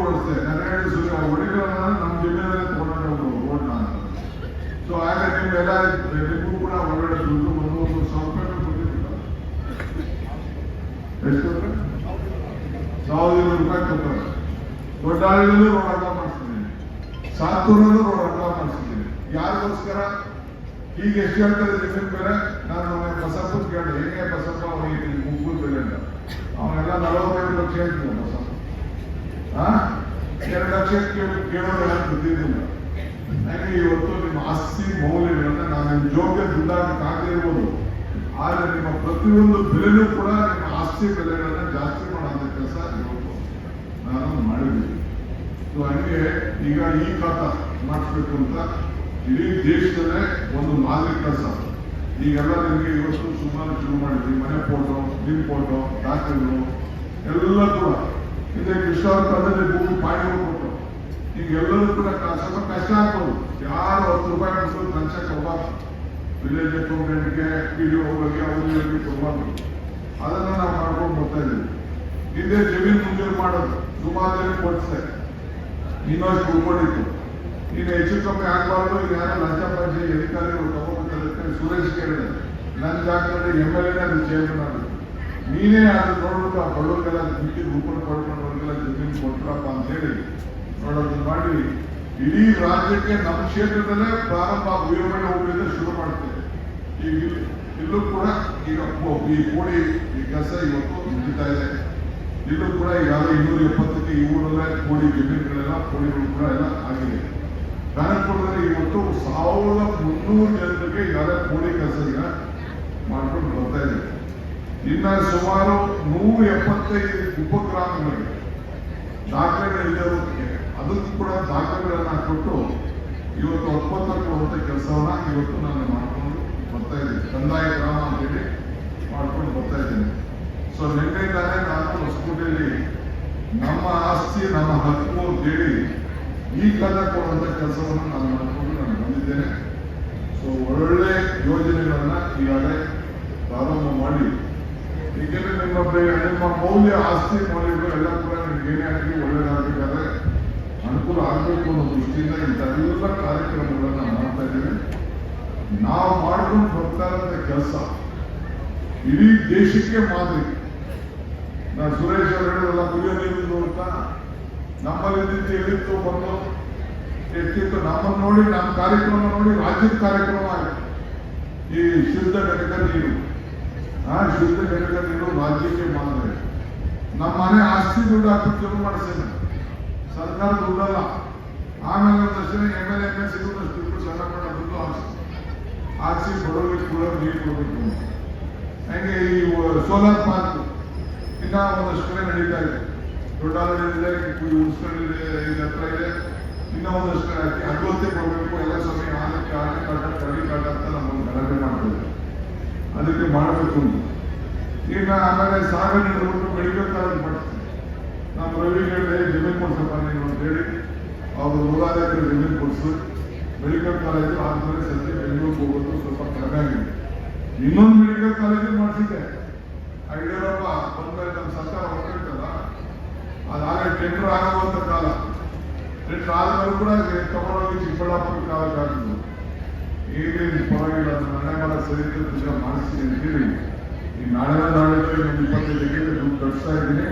ಓಡಿಸ್ತೆ ನರೇಂದ್ರ ಸೂರ್ಯ ಹೊಡಿಗಳನ್ನ ನಮ್ಮ ಜಿಲ್ಲೆಯಲ್ಲೇ ತಗೊಂಡು ರೋಡ್ನ ಅಂತ. ಸೊ ಆಗ ನೀವೆಲ್ಲ ನಿಮಗೂ ಕೂಡ ಹೊರಗಡೆ ದುಡ್ಡು 1,000 ರೂಪಾಯಿ ಕೊಟ್ಟಿದ್ದೀರ. ಎಷ್ಟು 1,000 ರೂಪಾಯಿ ಕೊಡ್ತಾರೆ. ದೊಡ್ಡಾಳಿಯಲ್ಲೂ ರೋಡ್ ಅಡ್ಡ ಮಾಡಿಸಿದ್ದೀನಿ, ಸಾತ್ತೂರಲ್ಲೂ ರೋಡ್ ಅಡ್ಡ ಮಾಡಿಸಿದ್ದೀನಿ. ಯಾರಿಗೋಸ್ಕರ? ಈಗ ಎಷ್ಟು ಹೇಳ್ತಾರೆ ಜಮೀನ್ ಬೇರೆ. ನಾನು ಬಸಪ್ಪ ಕೇಳಿ, ಹೇಗೆ ಬಸಪ್ಪ ಅವನಿಗೆ ಮುಗ್ಗು ಬೆಲೆ ಅಂತ. ಅವನೆಲ್ಲ 45 ಲಕ್ಷ ಹೇಳ್ತೀನಿ ಬಸಪ್ಪ. 2 ಲಕ್ಷ ಕೇಳೋದು ಯಾರು ಗೊತ್ತಿದ್ದಿಲ್ಲ. ನನಗೆ ಇವತ್ತು ನಿಮ್ಮ ಆಸ್ತಿ ಮೌಲ್ಯಗಳನ್ನ ನಾನು ನಿಮ್ಮ ಜೋಬ್ಗೆ ದುಡ್ಡಾಗಿ ಕಾದಿರ್ಬೋದು, ಆದರೆ ನಿಮ್ಮ ಪ್ರತಿಯೊಂದು ಬೆಲೆನೂ ಕೂಡ ನಿಮ್ಮ ಆಸ್ತಿ ಬೆಲೆಗಳನ್ನ ಜಾಸ್ತಿ ಮಾಡೋಂಥ ಕೆಲಸ ಇವತ್ತು ನಾನು ಮಾಡಿದ್ದೀನಿ. ಸೊ ಹಂಗೆ ಈಗ ಈ ಖಾತಾ ಮಾಡಿಸ್ಬೇಕು ಅಂತ ಇಡೀ ದೇಶದಲ್ಲೇ ಒಂದು ಮಾದರಿ ಕೆಲಸ. ಈಗೆಲ್ಲ ನಿಮಗೆ ಇವತ್ತು ಸುಮಾರು ಶುರು ಮಾಡಿದ್ವಿ. ಮನೆ ಫೋಟೋ, ನಿಮ್ಮ ಫೋಟೋ, ದಾಖಲೆಗಳು ಎಲ್ಲ ಕೂಡ ಇದೆ. ಕೃಷ್ಣವ್ರ ಕಾಲದಲ್ಲಿ ಭೂಮಿ ಪಾಯಿಗಳು ಕೊಟ್ಟು ಈಗೆಲ್ಲರೂ ಕೂಡ ಸ್ವಲ್ಪ ಕಷ್ಟ ಆಗ್ಬೋದು. ಯಾರು 10 ರೂಪಾಯಿ ಕೊಟ್ಟು ಲಂಚ ಕೊಡಬಾರ್ದು. ವಿಲೇಜ್ ಅಕೌಂಟೆಂಟ್ಗೆ, PDO ಬಗ್ಗೆ ಅವ್ರಿಗೆ ಕೊಡಬಾರ್ದು. ಅದನ್ನ ನಾವು ಮಾಡ್ಕೊಂಡು ಬರ್ತಾ ಇದ್ದೀವಿ. ಹಿಂದೆ ಜಮೀನು ಮಂಜೂರು ಮಾಡೋದು ಸುಮಾರು ಜನ ಕೊಡಿಸ್ತೆ, ಇನ್ನಷ್ಟು ಉಳ್ಕೊಂಡಿತ್ತು. ಈಗ ಹೆಚ್ಚು ಕಮ್ಮಿ ಆಗಬಾರ್ದು. ಈಗ ಯಾರೋ ಲಂಚ ಪಂಚ ಅಧಿಕಾರಿಗಳು ತಗೋಬೇಕಂತ ಸುರೇಶ್ ಕೇಳಿದೆ. ನನ್ನ ಜಾಗದಲ್ಲಿ MLA ಅದು ಚೇರ್ಮನ್ ಆಗುತ್ತೆ. ನೀನೇ ಅದು ನೋಡ್ಬಿಟ್ಟು ಆ ಬಡವರಿಗೆಲ್ಲ ಬಿಟ್ಟು ರೂಪಾಯಿ ಪಡ್ಕೊಂಡವ್ರಿಗೆಲ್ಲ ಜಮೀನು ಕೊಟ್ಟರಪ್ಪ ಅಂತ ಹೇಳಿ ನೋಡೋದು ಮಾಡಿ ಇಡೀ ರಾಜ್ಯಕ್ಕೆ ನಮ್ಮ ಕ್ಷೇತ್ರದಲ್ಲೇ ಪ್ರಾರಂಭ ವೀರಮಣ್ಣ ಹೋಗ್ಲಿಂದ ಶುರು ಮಾಡ್ತೇವೆ. ಈಗ ಇಲ್ಲೂ ಕೂಡ ಈಗ ಈ ಕೋಡಿ ಈ ಕೆಲಸ ಇವತ್ತು ನಡೀತಾ ಇದೆ. ಇಲ್ಲೂ ಕೂಡ ಈಗಾಗಲೇ 270ಕ್ಕೆ ಈ ಊರಲ್ಲೇ ಕೋಡಿ ಜಮೀನುಗಳೆಲ್ಲ ಕೋಡಿಗಳು ಕೂಡ ಎಲ್ಲ ಆಗಿದೆ. ಕನಕಪುರದಲ್ಲಿ ಇವತ್ತು 1300 ಜನರಿಗೆ ಈಗಾಗಲೇ ಕೋಡಿ ಕೆಲಸ ಈಗ ಮಾಡ್ಕೊಂಡು ಬರ್ತಾ ಇದೆ. ಇನ್ನ ಸುಮಾರು 175 ಉಪಗ್ರಾಮಗಳಿಗೆ ದಾಖಲೆಗಳಿರೋದಕ್ಕೆ ಅದಕ್ಕೂ ಕೂಡ ದಾಖಲೆಗಳನ್ನ ಕೊಟ್ಟು ಇವತ್ತು 90ಕ್ಕೆ ಕೊಡುವಂಥ ಕೆಲಸವನ್ನ ಇವತ್ತು ನಾನು ಮಾಡ್ಕೊಂಡು ಬರ್ತಾ ಇದ್ದೀನಿ. ಕಂದಾಯ ಗ್ರಾಮ ಅಂತೇಳಿ ಮಾಡ್ಕೊಂಡು ಬರ್ತಾ ಇದ್ದೀನಿ. ಸೊ ನಿನ್ನೆ ತಾನೇ ನಾನು ಹೊಸಕೋಟೆಯಲ್ಲಿ ನಮ್ಮ ಆಸ್ತಿ ನಮ್ಮ ಹಕ್ಕು ಅಂತೇಳಿ ಈ ಕಾಲ ಕೊಡುವಂಥ ಕೆಲಸವನ್ನು ನಾನು ಮಾಡ್ಕೊಂಡು ನಾನು ಬಂದಿದ್ದೇನೆ. ಸೊ ಒಳ್ಳೆ ಯೋಜನೆಗಳನ್ನ ಈಗಾಗಲೇ ಪ್ರಾರಂಭ ಮಾಡಿ ಏಕೆಂದ್ರೆ ನಿಮ್ಮ ಮೌಲ್ಯ ಆಸ್ತಿ ಮೌಲ್ಯಗಳು ಎಲ್ಲ ಕೂಡ ನಿಮ್ಗೆ ಏನೇ ಆಗಲಿ ಒಳ್ಳೇದಾಗಬೇಕಾದ್ರೆ ಅನುಕೂಲ ಆಗಬೇಕು ಅನ್ನೋ ದೃಷ್ಟಿಯಿಂದ ಇಂಥೆಲ್ಲ ಕಾರ್ಯಕ್ರಮಗಳನ್ನ ಮಾಡ್ತಾ ಇದ್ದೇವೆ. ನಾವು ಮಾಡ್ಕೊಂಡು ಬರ್ತಾ ಇರೋಂಥ ಕೆಲಸ ಇಡೀ ದೇಶಕ್ಕೆ ಮಾದರಿ. ನಾನು ಸುರೇಶ್ ಅವರು ಹೇಳಿದ್ರಲ್ಲ ಕುಡಿಯೋ ನೀರು ಅಂತ ನಮ್ಮಲ್ಲಿ ಹೇಳಿತ್ತು ಬಂದು ಎಷ್ಟಿತ್ತು ನಮ್ಮನ್ನು ನೋಡಿ, ನಮ್ಮ ಕಾರ್ಯಕ್ರಮ ನೋಡಿ ರಾಜ್ಯದ ಕಾರ್ಯಕ್ರಮ ಆಗಿದೆ. ಈ ಶುದ್ಧ ಘಟಕ ನೀರು, ಶುದ್ಧ ಘಟಕ ನೀರು ರಾಜ್ಯಕ್ಕೆ ಮಾದರಿ. ನಮ್ಮ ಮನೆ ಆಸ್ತಿ ದುಡ್ಡು ಹಾಕಿ ಶುರು ಮಾಡಿಸ್ತೇನೆ, ಸರ್ಕಾರ ದುಡ್ಡಲ್ಲ. ಆಮೇಲೆ ಒಂದಷ್ಟು MLA ಸಿಗುವಷ್ಟು ದುಡ್ಡು ಸಣ್ಣ ಪಣ್ಣ ದುಡ್ಡು ಹಾಕ್ಸಿ ಬಡವರಿಗೆ ಕೂಡ ನೀರು ಕೊಡಬೇಕು. ಹಂಗೆ ಈ ಸೋಲಾರ್ ಪಾರ್ಕ್ ಇನ್ನ ಒಂದಷ್ಟು ಕಡೆ ನಡೀತಾ ಇದೆ. ದೊಡ್ಡಾಲೂರಿದೆ, ಉಡ್ಸ್ಕೊಂಡಿದೆ, ಇದು ಹತ್ರ ಇದೆ. ಇನ್ನೂ ಒಂದಷ್ಟು ಕಡೆ ಹಾಕಿ ಅಗತ್ಯ ಕೊಡಬೇಕು. ಎಲ್ಲ ಸಮಯ ಆದಕ್ಕೆ ಆನೆ ಕಾಟ ಕರಡಿ ಕಾಟ ಅಂತ ನಮ್ಮನ್ನು ಗಲಾಟೆ ಮಾಡ್ತೇವೆ. ಅದಕ್ಕೆ ಮಾಡಬೇಕು ಅಂತ ಈಗ ಆಮೇಲೆ ಸಾಗಣೆ ಹಿಡಿದ್ಬಿಟ್ಟು ಮೆಡಿಕಲ್ ಕಾಲೇಜ್ ಮಾಡ್ತೀವಿ. ನಮ್ಮ ರವಿಗಳಿಗೆ ಜಮೀನು ಕೊಡ್ಸಪ್ಪ ನೀನು ಅಂತ ಹೇಳಿ ಅವರು 100 ಎಕರೆ ಜಮೀನು ಕೊಡಿಸಿ ಮೆಡಿಕಲ್ ಕಾಲೇಜು ಆದ್ಮೇಲೆ ಸದ್ಯ ಬೆಂಗಳೂರಿಗೆ ಹೋಗೋದು ಸ್ವಲ್ಪ ಕಡಿಮೆ ಆಗಿದೆ. ಇನ್ನೊಂದು ಮೆಡಿಕಲ್ ಕಾಲೇಜು ಮಾಡಿಸಿದ್ದೆ. ಯಡಿಯೂರಪ್ಪ ಬಂದ್ಮೇಲೆ ನಮ್ಮ ಸರ್ಕಾರ ಹೊರಟಿರ್ತಲ್ಲ, ಅದಾಗಲೇ ಟೆಂಡರ್ ಆಗುವಂತ ಕಾಲ. ಟೆಂಡರ್ ಆದ್ಮೇಲೆ ಕೂಡ ತಗೊಂಡೋಗಿ ಚಿಕ್ಕಬಳ್ಳಾಪುರ ಕಾಲಕ್ಕಾಗಿದ್ದು ಈಗೇನು ಪರವಾಗಿಲ್ಲ, ನನ್ನ ಮನೆ ಸರಿ ಮಾಡಿಸ್ತೀನಿ ಅಂತೇಳಿ ಈ ನಾಳೆ ನಾಡಿದ್ದು ನಮ್ಮ 25 ಎಕರೆ ದುಡ್ಡು ಕಟ್ಸ್ತಾ ಇದ್ದೀನಿ.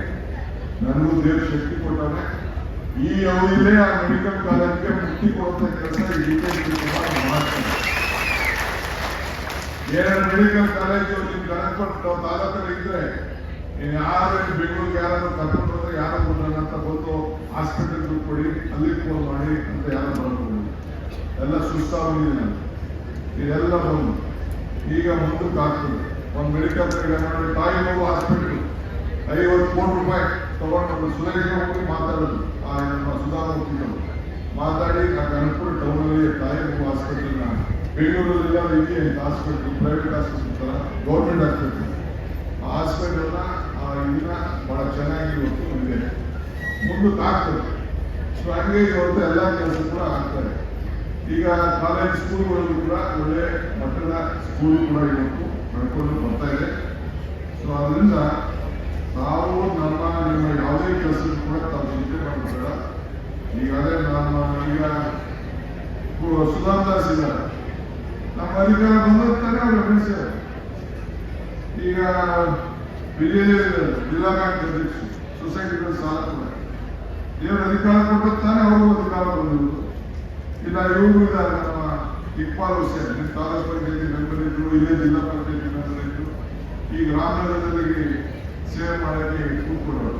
ನನಗೂ ದೇವ್ರ ಶಕ್ತಿ ಕೊಟ್ಟಾನೆ. ಈ ಅವಧಿಯಲ್ಲೇ ಆ ಮೆಡಿಕಲ್ ಕಾಲೇಜ್ಗೆ ಮುಕ್ತಿ ಕೊಡುವಂತ ಕೆಲಸ ಈ ಮಾಡ್ತಾರೆ. 2 ಮೆಡಿಕಲ್ ಕಾಲೇಜು ನಿಮ್ಗೆ ಕನಸ್ಪಟ್ಟು ತಾಲೂಕಲ್ಲಿ ಇದ್ರೆ ಯಾರು ಬೆಂಗಳೂರಿಗೆ ಯಾರಾದ್ರೂ ಕರ್ಕೊಂಡು ಹೋದ್ರೆ ಯಾರೋ ಕೊಡ್ತಾರೆ ಅಂತ ಬಂದು ಹಾಸ್ಪಿಟಲ್ ದುಡ್ಡು ಕೊಡಿ, ಅಲ್ಲಿ ಫೋನ್ ಮಾಡಿ ಅಂತ ಯಾರೋ ಬರ್ಬೋದು. ಎಲ್ಲ ಸುಸ್ತಾಗಿದೆ ನಾನು. ಇದೆಲ್ಲ ಬಂದು ಈಗ ಮುಂದಕ್ಕೆ ಆಗ್ತದೆ. ಒಂದು ಮೆಡಿಕಲ್ ತಾಯಿ ಮಗು ಹಾಸ್ಪಿಟಲ್ 50 ಕೋಟಿ ರೂಪಾಯಿ ತಗೊಂಡು ಸುರೇಶ್ ಹೋಗಿ ಮಾತಾಡೋದು. ನಮ್ಮ ಸುಧಾಮೂರ್ತಿಗಳು ಮಾತಾಡಿ ಆ ಕನಕಪುರ ಟೌನಲ್ಲಿ ತಾಯಿ ಮಗು ಹಾಸ್ಪಿಟಲ್, ಬೆಂಗಳೂರಲ್ಲೆಲ್ಲ ಇದೆ hospital, private hospital, government hospital. ಆ ಹಾಸ್ಪಿಟಲ್ನ ಇದನ್ನ ಬಹಳ ಚೆನ್ನಾಗಿ ಇವತ್ತು ಇದೆ, ಮುಂದಕ್ಕೆ ಆಗ್ತದೆ. ಸೊ ಹಂಗೆ ಇವತ್ತು ಎಲ್ಲ ಕೆಲಸ ಕೂಡ ಆಗ್ತಾರೆ. ಈಗ ಕಾಲೇಜ್ ಸ್ಕೂಲ್ಗಳಲ್ಲೂ ಕೂಡ ಒಳ್ಳೆ ಮಟ್ಟದ ಸ್ಕೂಲ್ ಕೂಡ ಇವತ್ತು ನಡ್ಕೊಂಡು ಬರ್ತಾ ಇದೆ. ಸೊ ಅದರಿಂದ ನಾವು ನಿಮ್ಮ ಯಾವುದೇ ಕೆಲಸ ಕೂಡ ತಾವು ಚಿಂತೆ ಮಾಡಬೇಡ. ಈಗ ಅದೇ ಈಗ ಸುಧಾಮ್ ದಾಸ್ ಇದ್ದಾರೆ, ನಮ್ಮ ಅಧಿಕಾರ ಬಂದಿರ್ತಾರೆ ಅವರು ಬೆಳೆಸಿದ್ದಾರೆ. ಈಗ ಜಿಲ್ಲಾ ಬ್ಯಾಂಕ್ ಅಧ್ಯಕ್ಷರು, ಸೊಸೈಟಿಗಳ ಸಾಲ ಕೂಡ ಇವರು ಅಧಿಕಾರ ಕೊಟ್ಟಿರ್ತಾನೆ, ಅವರು ಅಧಿಕಾರ ಬಂದಿರುವುದು ಇಲ್ಲ. ಇವರು ಇದ್ದಾರೆ ನಮ್ಮ ಇಕ್ಬಾಲ್ ಹುಸೇನ್, ನಿಮ್ಮ ತಾಲೂಕು ಪಂಚಾಯತಿ ಮೆಂಬರ್ ಇದ್ರು, ಇದೇ ಜಿಲ್ಲಾ ಪಂಚಾಯತಿ ಮೆಂಬರ್ ಇದ್ರು. ಈಗ ರಾಮನಗರದಲ್ಲಿ ಸೇವೆ ಮಾಡೋಕ್ಕೆ ಕೂತ್ಕೊಡೋರು.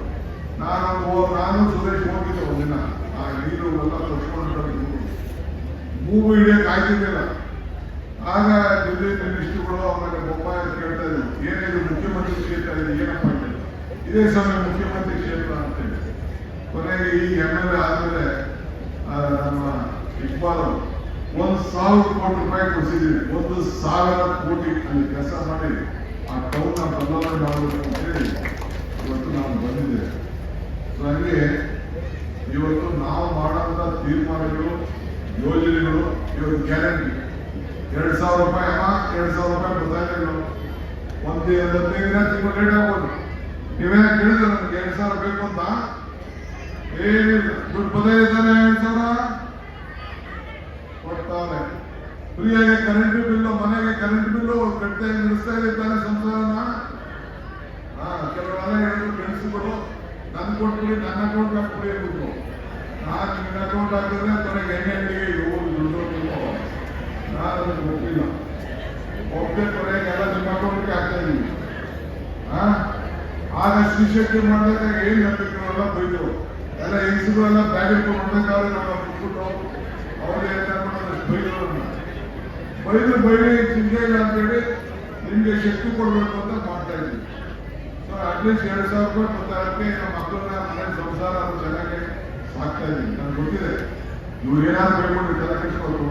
ನಾನು ಸುರೇಶ್ ಹೋಗಿದ್ದೆ ಒಂದಿನ, ಆ ನೀರು ಎಲ್ಲ ತರ್ಸ್ಕೊಂಡು ಮೂಗು ಹಿಡಿಯಕ್ಕೆ ಆಯ್ತಿದ್ದಿಲ್ಲ. ಆಗ ಜಿಲ್ಲೆ ಮಿನಿಸ್ಟ್ರುಗಳು ಆಮೇಲೆ ಬೊಮ್ಮಾಯಿ ಕೇಳ್ತಾ ಇದ್ರು, ಏನಿದು ಮುಖ್ಯಮಂತ್ರಿ ಕ್ಷೇತ್ರ ಇದೆ, ಏನಪ್ಪ ಅಂತ. ಇದೇ ಸಮಯ ಮುಖ್ಯಮಂತ್ರಿ ಕ್ಷೇತ್ರ ಅಂತೇಳಿ ಕೊನೆಗೆ ಈ MLA ಆದ್ಮೇಲೆ ನಮ್ಮ ಇಕ್ಬಾಲ್ 1,000 ಕೋಟಿ ರೂಪಾಯಿ ಕೊಡಿಸಿದ್ದೀವಿ. 1,000 ಕೋಟಿ ಅಲ್ಲಿ ಕೆಲಸ ಮಾಡಿ ಆ ಟೌನ್ನ ಬದಲಾವಣೆ ಮಾಡಬೇಕು ಅಂತೇಳಿ ಇವತ್ತು ನಾವು ಬಂದಿದ್ದೇವೆ. ಸೊ ಹಂಗೆ ಇವತ್ತು ನಾವು ಮಾಡುವಂತ ತೀರ್ಮಾನಗಳು, ಯೋಜನೆಗಳು ಇವತ್ತು ಗ್ಯಾರಂಟಿ 2,000 ರೂಪಾಯಿ 2,000 ರೂಪಾಯಿ ಬರ್ತಾ ಇಲ್ಲ. ಒಂದು 15 ದಿನ ತಿಂಗಳು ಲೇಟ್ ಆಗ್ಬೋದು. ನೀವೇ ಕೇಳಿದ್ರೆ ನನಗೆ 2,000 ಬೇಕು ಅಂತ, ಏನಿಲ್ಲ ದುಡ್ಡು ಬದೇ ಇದ್ದಾನೆ. 2,000 ಕೊಡ್ತಾರೆ. ಫ್ರೀಯಾಗಿ ಕರೆಂಟ್ ಬಿಲ್ಲು, ಮನೆಗೆ ಕರೆಂಟ್ ಬಿಲ್ಲು ಕಟ್ಟೆ ನಡೆಸ್ತಾ ಇರ್ತಾನೆ ಸಂಸಾರನ. ಕೆಲವೆಲ್ಲ ಹೇಳಿದ್ರು ಬೆಳೆಸಿಬಿಡು, ನನ್ನ ಕೊಟ್ಬಿಡಿ, ನನ್ನ ಅಕೌಂಟ್ ಹಾಕ್ಬಿಡಿ ಅಂದ್ಬಿಟ್ಟು. ನಾನು ನಿನ್ನ ಅಕೌಂಟ್ ಹಾಕಿದ್ರೆ ಕೊನೆಗೆ ಎಣ್ಣೆಗೆ ದುಡ್ಡು ನಾನು ಅದಕ್ಕೆ ಗೊತ್ತಿಲ್ಲ. ಒಬ್ಬೇ ಕೊನೆಗೆ ಎಲ್ಲ ನಿಮ್ಮ ಅಕೌಂಟ್ಗೆ ಹಾಕ್ತಾ ಇದ್ದೀವಿ. ಆಗ ಶ್ರೀಶಕ್ತಿ ಮಾಡಿದಾಗ ಏನು ನಂಬಿಕೆಲ್ಲ ಬೈದರು. ಎಲ್ಲ ಹೆಂಗಸುಗಳೆಲ್ಲ ಬ್ಯಾಗ್ ಇಟ್ಕೊಂಡು ಮಾಡ್ಬೇಕಾದ್ರೆ ನಮ್ಮ ಬಿಟ್ಬಿಟ್ಟು ಅವ್ರಿಗೆ ಬೈದು ಚಿಂತೆ ಇಲ್ಲ ಅಂತೇಳಿ ನಿಮ್ಗೆ ಶಕ್ತಿ ಕೊಡ್ಬೇಕು ಅಂತ ಮಾಡ್ತಾ ಇದ್ದೀವಿ. ಸೊ ಅಟ್ಲೀಸ್ಟ್ 2,000 ರೂಪಾಯಿ ಪ್ರತಾರಕ್ಕೆ ನಮ್ಮ ಮಕ್ಕಳನ್ನ ಮನೆ ಸಂಸಾರ ಚೆನ್ನಾಗಿ ಸಾಕ್ತಾ ಇದ್ದೀನಿ. ನನಗೆ ಗೊತ್ತಿದೆ ಇವ್ರು ಏನಾದ್ರು ಬೈಕೊಂಡು ತಲೆ ಕೆಡಿಸ್ಕೊಂಡು.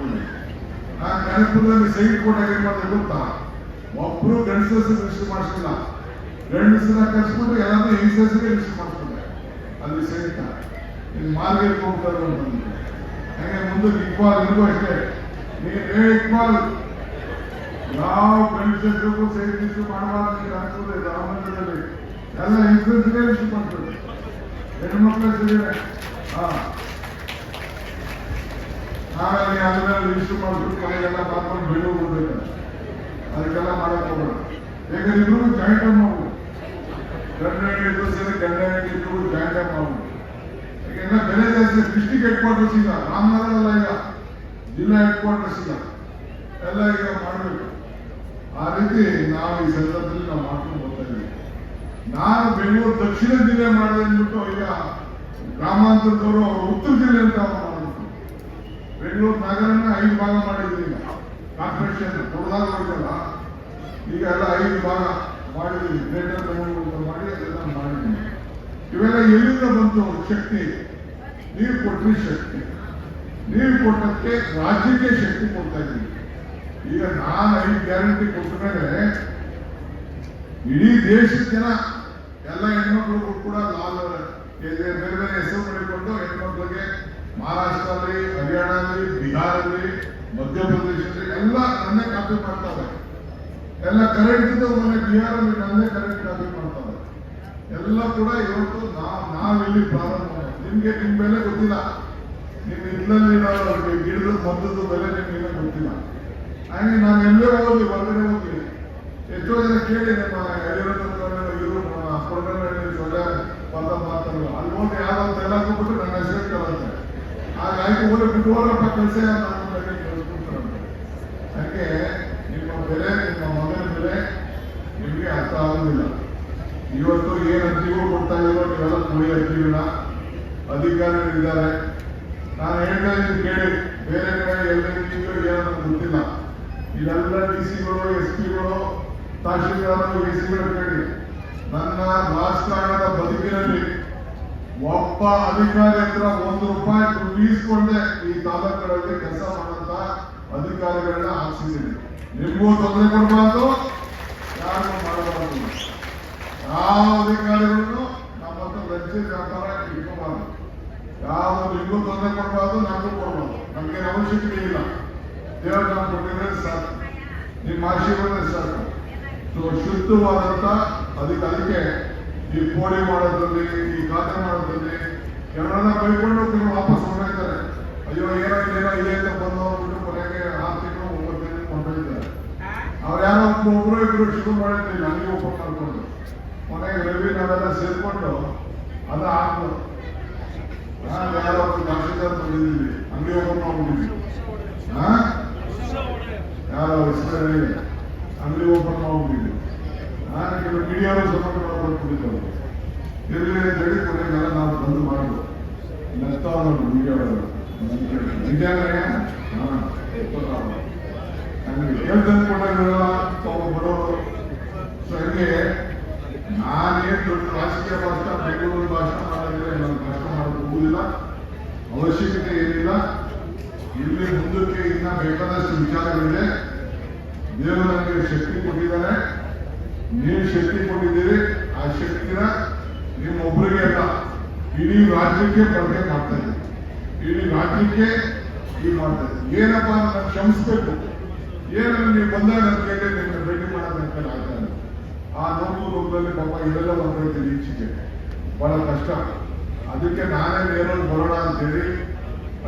ನಾನು ಕನಕಪುರದಲ್ಲಿ ಸೈಟ್ ಕೊಟ್ಟಾಗ ಏನ್ ಮಾಡ್ದೆ ಗೊತ್ತಾ, ಒಬ್ರು ಗಂಡಸರು ರಿಜಿಸ್ಟರ್ ಮಾಡಿಸಿಲ್ಲ. ಗಂಡಸನ್ನ ಕರ್ಸ್ಬಿಟ್ಟು ಎಲ್ಲಾದ್ರೂ ಹೆಂಗಸರಿಗೆ ರಿಜಿಸ್ಟರ್ ಮಾಡಿಸ್ಕೊಂಡೆ ಅಲ್ಲಿ ಸೈಟ್ನ. ಇನ್ನು ಮಾರ್ಗಕ್ಕೆ ಹೋಗ್ತಾರೆ ಅಂತಂದ್ರೆ ಹಾಗೆ ಮುಂದಕ್ಕೆ ಇಕ್ಬಾಲ್ ಇರ್ಗೂ ಅಷ್ಟೇ. ನೀವೇ ಇಕ್ಬಾಲ್ ನಾವು ಗಂಡಸರಿಗೂ ಸೈಟ್ ರಿಜಿಸ್ಟರ್ ಮಾಡಬಾರ್ದು ಅನ್ಸೋದೆ. ರಾಮನಗರದಲ್ಲಿ ಎಲ್ಲ ಹೆಂಗಸರಿಗೆ ರಿಜಿಸ್ಟರ್ ಮಾಡ್ತಾರೆ, ಹೆಣ್ಮಕ್ಳ ಸರಿಯೇ. ಆಮೇಲೆ ಅದನ್ನ ರಿಜಿಸ್ಟರ್ ಮಾಡ್ಬಿಟ್ಟು ಕೊನೆಗೆಲ್ಲ ಮಾಡ್ಕೊಂಡು ಬೆಂಗಳೂರು ಹೋಗ್ಬೇಕು. ಅದಕ್ಕೆಲ್ಲ ಮಾಡಕ್ ಹೋಗೋಣ. ಯಾಕಂದ್ರೆ ಇಬ್ರು ಜಾಯಿಂಟ್ ಮಾಡ್ಬೋದು. ಗಂಡ ಹೆಂಡಿದ್ರು ಸೇರಿ ಗಂಡ ಹೆಂಡಿದ್ರು ಜಾಯಿಂಟ್ ಮಾಡ್ಬೋದು. ಯಾಕೆಂದ್ರೆ ಬೆಲೆ ಜಾಸ್ತಿ. ಡಿಸ್ಟಿಕ್ ಹೆಡ್ ಕ್ವಾರ್ಟರ್ಸ್ ಈಗ ರಾಮನಗರ ಅಲ್ಲ, ಈಗ ಜಿಲ್ಲಾ ಹೆಡ್ ಕ್ವಾರ್ಟರ್ಸ್ ಎಲ್ಲ ಈಗ ಮಾಡಬೇಕು. ಆ ರೀತಿ ನಾವು ಈ ಸಂದರ್ಭದಲ್ಲಿ ನಾವು ಮಾಡ್ಕೊಂಡು ಹೋಗ್ತಾ ಇದ್ದೀವಿ. ನಾನು ಬೆಂಗಳೂರು ದಕ್ಷಿಣ ಜಿಲ್ಲೆ ಮಾಡಿದೆ ಅಂದ್ಬಿಟ್ಟು ಈಗ ಗ್ರಾಮಾಂತರದವರು ಉತ್ತರ ಜಿಲ್ಲೆ ಅಂತ ಮಾಡಿದ್ರು. ಬೆಂಗಳೂರು ನಗರನ 5 ಭಾಗ ಮಾಡಿದ್ರು. ಈಗ ಕಾರ್ಪೊರೇಷನ್ ಕೊಡದಾಗ ಹೋಯ್ತಲ್ಲ, ಈಗ ಎಲ್ಲ 5 ಭಾಗ ಮಾಡಿದ್ದೀವಿ. ಗ್ರೇಟರ್ ಬೆಂಗಳೂರು ಅಂತ ಮಾಡಿ ಅದೆಲ್ಲ ಮಾಡಿದ್ದೀವಿ. ಇವೆಲ್ಲ ಎಲ್ಲಿಂದ ಬಂತು ಶಕ್ತಿ? ನೀವು ಕೊಟ್ಟರೆ ಶಕ್ತಿ, ನೀವು ಕೊಟ್ಟಕ್ಕೆ ರಾಜ್ಯಕ್ಕೆ ಶಕ್ತಿ ಕೊಡ್ತಾ ಇದ್ದೀವಿ. ಈಗ ನಾನು 5 ಗ್ಯಾರಂಟಿ ಕೊಟ್ಟ ಮೇಲೆ ಇಡೀ ದೇಶದ ಜನ ಎಲ್ಲ ಹೆಣ್ಮಕ್ಳಿಗೂ ಕೂಡ ಬೇರೆ ಬೇರೆ ಹೆಸರು ಮಾಡಿಕೊಂಡು ಹೆಣ್ಮಕ್ಳಿಗೆ ಮಹಾರಾಷ್ಟ್ರದಲ್ಲಿ, ಹರಿಯಾಣದಲ್ಲಿ, ಬಿಹಾರಲ್ಲಿ, ಮಧ್ಯಪ್ರದೇಶದಲ್ಲಿ ಎಲ್ಲ ನನ್ನೇ ಕಾಪಿ ಮಾಡ್ತಾರೆ. ಎಲ್ಲ ಕರೆಂಟ್ ಇದ್ದು ಮೊನ್ನೆ ಬಿಹಾರಲ್ಲಿ ನನ್ನೇ ಕರೆಂಟ್ ಕಾಪಿ ಮಾಡ್ತಾರೆ. ಎಲ್ಲ ಕೂಡ ಇವತ್ತು ನಾವಿಲ್ಲಿ ಪ್ರಾರಂಭ. ನಿಮ್ಗೆ ನಿಮ್ ಬೆಲೆ ಗೊತ್ತಿಲ್ಲ. ನಿಮ್ ಇದ್ರಲ್ಲಿ ಗಿಡದ ಮದ್ದದ ಬೆಲೆ ನಿಮ್ಗೆ ಗೊತ್ತಿಲ್ಲ. ಹಾಗೆ ನಾನು ಎಲ್ಲೇ ಹೋಗಿ ಹೊರಗಡೆ ಹೋಗಿ ಎಷ್ಟೋ ಜನ ಕೇಳಿ ನಮ್ಮ ಇವರು ಸೊಳ್ಳೆ ಪದ ಮಾತಾಡಲ್ಲ. ಅಲ್ಲಿ ಹೋಗಿ ಯಾವ್ದು ಎಲ್ಲ ಕೊಟ್ಬಿಟ್ಟು ನನ್ನ ಹೆಸರು ಕಲಂತೆ. ಹಾಗಾಗಿ ಹೋಗಿ ಬಿಟ್ಟು ಹೋಗಪ್ಪ ಕೆಲಸ ಕೇಳಿಸ್ಕೊಂತಾರೆ. ಹಾಗೆ ನಿಮ್ಮ ಬೆಲೆ, ನಿಮ್ಮ ಮಗನ ಬೆಲೆ ನಿಮಗೆ ಅರ್ಥ ಆಗುದಿಲ್ಲ. ಇವತ್ತು ಏನು ಅರ್ಜಿಗಳು ಕೊಡ್ತಾ ಇರೋ ನೀವೆಲ್ಲ ಕೂಡಿ ಅರ್ಜಿಗಳ ಅಧಿಕಾರಿಗಳಿದ್ದಾರೆ. ನಾನು ಹೇಳ್ತಾ ಇದ್ದೀನಿ ಕೇಳಿ, ಬೇರೆ ಕಡೆ ಎಲ್ಲ ಏನೋ ಗೊತ್ತಿಲ್ಲ. ಇಲ್ಲೆಲ್ಲ ಡಿಸಿಗಳು, ಎಸ್ಪಿಗಳು, ತಹಶೀಲ್ದಾರರು, ಎಸಿಗಳು ಕೇಳಿ. ನನ್ನ ರಾಜಕಾರಣದ ಬದುಕಿನಲ್ಲಿ ಒಬ್ಬ ಅಧಿಕಾರಿ ಹತ್ರ 1 ರೂಪಾಯಿ ಈಸ್ಕೊಂಡೆ ಈ ತಾಲೂಕುಗಳಲ್ಲಿ ಕೆಲಸ ಮಾಡುವಂತ ಅಧಿಕಾರಿಗಳನ್ನ ಹಾಕ್ಸಿದ್ದೀನಿ. ನಿಮಗೂ ತೊಂದರೆ ಕೊಡಬಾರ್ದು, ಯಾರಿಗೂ ಮಾಡಬಾರ್ದು. ಯಾವ ಅಧಿಕಾರಿಗಳನ್ನು ನಮ್ಮ ಹತ್ರ ಲಂಚದ ವ್ಯಾಪಾರ ಇಟ್ಕೋಬಾರ್ದು. ಯಾವ ನಿಮಗೂ ತೊಂದರೆ ಕೊಡಬಾರ್ದು, ನಮಗೂ ಕೊಡಬಾರ್ದು. ನಮ್ಗೆ ಅವಶ್ಯಕತೆ ಇಲ್ಲ. ದೇವರು ನಾವು ಕೊಟ್ಟಿದ್ರೆ ಸಾಕು, ನಿಮ್ಮ ಆಶೀರ್ವಾದ ಸಾಕು. ಶುದ್ಧವಾದಂತ ಅದಕ್ಕೆ ಈ ಪೋಡಿ ಮಾಡೋದ್ರಲ್ಲಿ, ಈ ಖಾತೆ ಮಾಡೋದ್ರಲ್ಲಿ ಕೆಲವರೆಲ್ಲ ಬೈಕೊಂಡು ಕೆಲವು ವಾಪಸ್ ಹೊರಡ್ತಾರೆ. ಅಯ್ಯೋ ಏನೋ ಇದೆ ಅಂತ ಬಂದು ಹೋಗ್ಬಿಟ್ಟು ಕೊನೆಗೆ 6 ತಿಂಗಳು 9 ತಿಂಗಳು ಕೊಂಡೊಯ್ತಾರೆ. ಅವ್ರು ಯಾರೋ ಒಬ್ಬರು ಇಬ್ಬರು ಶುರು ಮಾಡಿರ್ತೀವಿ, ನನಗೆ ಓಪನ್ ಮಾಡ್ಕೊಂಡು ಕೊನೆಗೆ ರವಿ ನಾವೆಲ್ಲ ಸೇರ್ಕೊಂಡು ಅದ ಹಾಕ್ಲು. ಯಾರೋ ತಹಶೀಲ್ದಾರ್ ಬಂದಿದ್ದೀವಿ, ಅಂಗಡಿ ಓಪನ್ ಮಾಡ್ಬಿಟ್ಟಿದ್ವಿ. ಯಾರೋ ಹೆಸರಲ್ಲಿ ಅಂಗಡಿ ಓಪನ್ ಮಾಡ್ಬಿಟ್ಟಿದ್ವಿ. ನಾನು ಕೆಲವು ಮೀಡಿಯಾರು ಸಪೋರ್ಟ್ ಮಾಡ್ಕೊಟ್ಬಿಟ್ಟಿದ್ದವರು ಇರಲಿ ಅಂತ ಹೇಳಿ ಕೊನೆಗೆಲ್ಲ ನಾವು ಬಂದು ಮಾಡೋದು. ನಗ್ತಾವ ಮೀಡಿಯಾಗಳು ನಿಜಾನೇ ನನಗೆ ಹೇಳ್ತಂದು ಕೊಟ್ಟಿರಲ್ಲ ಬರೋರು. ಸೊ ಹಂಗೆ ನಾನೇನು ದೊಡ್ಡ ರಾಜಕೀಯ ಭಾಷಣ, ಬೆಂಗಳೂರು ಭಾಷಣ ಮಾಡಿದ್ರೆ ನಾನು ಕಷ್ಟ ಮಾಡೋದು ಹೋಗುದಿಲ್ಲ. ಅವಶ್ಯಕತೆ ಏನಿಲ್ಲ. ಇಲ್ಲಿ ಮುಂದಕ್ಕೆ ಇನ್ನ ಬೇಕಾದಷ್ಟು ವಿಚಾರಗಳಿದೆ. ದೇವರು ನನಗೆ ಶಕ್ತಿ ಕೊಟ್ಟಿದ್ದಾರೆ, ನೀವು ಶಕ್ತಿ ಕೊಟ್ಟಿದ್ದೀರಿ. ಆ ಶಕ್ತಿನ ನಿಮ್ಮೊಬ್ಬರಿಗೆ ಅಲ್ಲ, ಇಡೀ ರಾಜ್ಯಕ್ಕೆ ಬಳಕೆ ಮಾಡ್ತಾ ಇದ್ದೀವಿ. ಇಡೀ ರಾಜ್ಯಕ್ಕೆ ಈ ಮಾಡ್ತಾ ಇದ್ದೀವಿ. ಏನಪ್ಪ ನಾನು ಕ್ಷಮಿಸ್ಬೇಕು. ಏನನ್ನು ನೀವು ಬಂದಾಗ ನನ್ನ ಕೈಗೆ ನಿಮ್ಮನ್ನು ಭೇಟಿ ಮಾಡೋದು ಅಂತ ಆಗ್ತಾ ಇಲ್ಲ. ಆ ನೋವುಗಳಲ್ಲಿ ಪಾಪ ಇದೆಲ್ಲ ಹೊರಗಡೆ ಈಚೆಗೆ ಬಹಳ ಕಷ್ಟ. ಅದಕ್ಕೆ ನಾನೇ ನೇರವಾಗಿ ಬರೋಣ ಅಂತೇಳಿ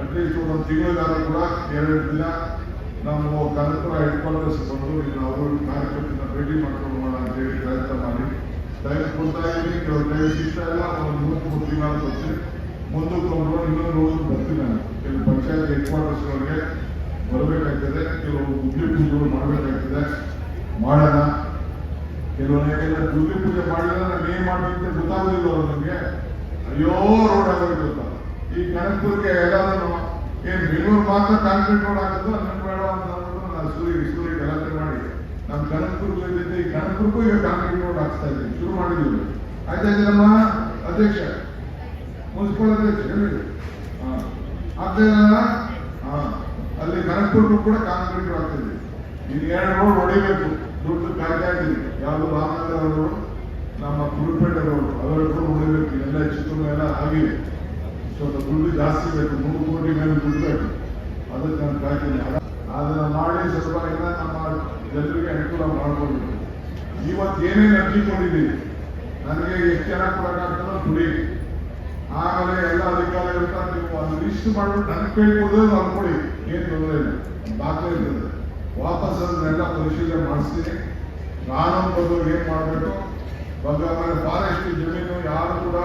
ಅಟ್ಲೀಸ್ಟ್ 1 ತಿಂಗಳಿಗಾದ್ರೂ ಕೂಡ 2 ದಿನ ನಮ್ಮ ಕನಕಪುರ ಹೆಡ್ ಕ್ವಾರ್ಟರ್ಸ್ ಬಂದು ಅವರು ಕಾರ್ಯಕರ್ತನ ಭೇಟಿ ಮಾಡ್ಕೊಳ್ಳೋಣ ಅಂತೇಳಿ ಪ್ರಯತ್ನ ಮಾಡಿ ಟೈಮ್ ಕೊಡ್ತಾ ಇದ್ದೀನಿ. ಕೆಲವು ಟೈಮ್ ಸಿಗ್ತಾ ಇಲ್ಲ. 1-3 ತಿಂಗಳು ಬರ್ತೀನಿ. ಮುಂದಕ್ಕೆ ಹೋಗೋಣ. ಇನ್ನೊಂದು ರೋಡ್ ಬರ್ತೀನಿ. ನಾನು ಕೆಲವು ಪಂಚಾಯತ್ ಹೆಡ್ ಕ್ವಾರ್ಟರ್ಸ್ ಒಳಗೆ ಬರಬೇಕಾಗ್ತದೆ. ಕೆಲವು ಗುದ್ಲಿ ಪೂಜೆಗಳು ಮಾಡಬೇಕಾಗ್ತದೆ. ಮಾಡೋಣ. ಕೆಲವೊಂದೆಲ್ಲ ಗುದ್ಲಿ ಪೂಜೆ ಮಾಡಿದ್ರೆ ನಾನು ಏನ್ ಮಾಡ್ಬೇಕಂತ ಗೊತ್ತಾಗೋದಿಲ್ಲ ಅವರು. ನಮಗೆ ಅಯ್ಯೋ ರೋಡ್ ಆಗೋದು ಅಂತ. ಈ ಕನಕಪುರಕ್ಕೆ ಎಲ್ಲಾದ್ರೂ ಏನ್ ಬೆಂಗಳೂರು ಮಾತ್ರ ಕಾಂಕ್ರೀಟ್ ರೋಡ್ ಆಗೋದು ನಮ್ಗೆ ಬೇಡ ಅಂತ ಅಂದ್ಬಿಟ್ಟು ನಾನು ಸೂರಿಗೆ ಗಲಾಟೆ ಮಾಡಿ ನಮ್ಮ ಕನಕಪುರದಲ್ಲಿ ಈ ಕನಕಪುರಕ್ಕೂ ಈಗ ಕಾಂಕ್ರೀಟ್ ರೋಡ್ ಹಾಕ್ಸ್ತಾ ಇದ್ದೀವಿ. ಶುರು ಮಾಡಿದ್ದೀವಿ. ಆಯ್ತಾ ನಮ್ಮ ಅಧ್ಯಕ್ಷ, ಮುನ್ಸಿಪಲ್ ಅಧ್ಯಕ್ಷ ಹೇಳಿದ್ರು ಆಗ್ತಾ ಇಲ್ಲ. ಅಲ್ಲಿ ಕನಕಪುರಕ್ಕೂ ಕೂಡ ಕಾಂಕ್ರೀಟ್ ರೋಡ್ ಆಗ್ತಿದೆ. ಈಗ 2 ರೋಡ್ ಹೊಡಿಬೇಕು. ದುಡ್ಡು ಕಾಯ್ತಾ ಇದ್ದೀವಿ. ಯಾವುದು ರಾಮನಗರ ರೋಡ್, ನಮ್ಮ ಕುರುಪೇಟೆ ರೋಡ್, ಅವೆರಡು ಹೊಡಿಬೇಕು. ಎಲ್ಲ ಹೆಚ್ಚು ಎಲ್ಲ ಆಗಿದೆ. ಸ್ವಲ್ಪ ದುಡ್ಡು ಜಾಸ್ತಿ ಬೇಕು. 3 ಕೋಟಿ ಮೇಲೆ ದುಡ್ಡು ಬೇಕು. ಅದಕ್ಕೆ ನಾನು ಕಾಯ್ತೀನಿ. ಅದನ್ನ ಮಾಡಿ ಸ್ವಲ್ಪ ಎಲ್ಲ ನಮ್ಮ ಜನರಿಗೆ ಅನುಕೂಲ ಮಾಡ್ಕೊಳ್ಬೇಕು. ಇವತ್ತು ಏನೇನು ಅರ್ಜಿ ಕೊಟ್ಟಿದ್ದೀವಿ, ನನಗೆ ಎಷ್ಟು ಜನ ಕೊಡೋಕ್ಕಾಗ್ತದೋ ದುಡಿ. ಆಮೇಲೆ ಎಲ್ಲ ಅಧಿಕಾರಿಗಳಿಂದ ನೀವು ಅದು ಲಿಸ್ಟ್ ಮಾಡಿಬಿಟ್ಟು ನನಗೆ ಕೇಳ್ಕೊಡೋದು ಅನ್ಕೊಡಿ. ಏನು ತೊಂದರೆ ಇಲ್ಲ. ದಾಖಲೆ ಇರ್ತದೆ. ವಾಪಸ್ ಅದನ್ನೆಲ್ಲ ಪರಿಶೀಲನೆ ಮಾಡಿಸ್ತೀನಿ. ಕಾನೂನು ಬಗ್ಗೆ ಏನ್ ಮಾಡಬೇಕು. ಆಮೇಲೆ ಫಾರೆಸ್ಟ್ ಜಮೀನು ಯಾರು ಕೂಡ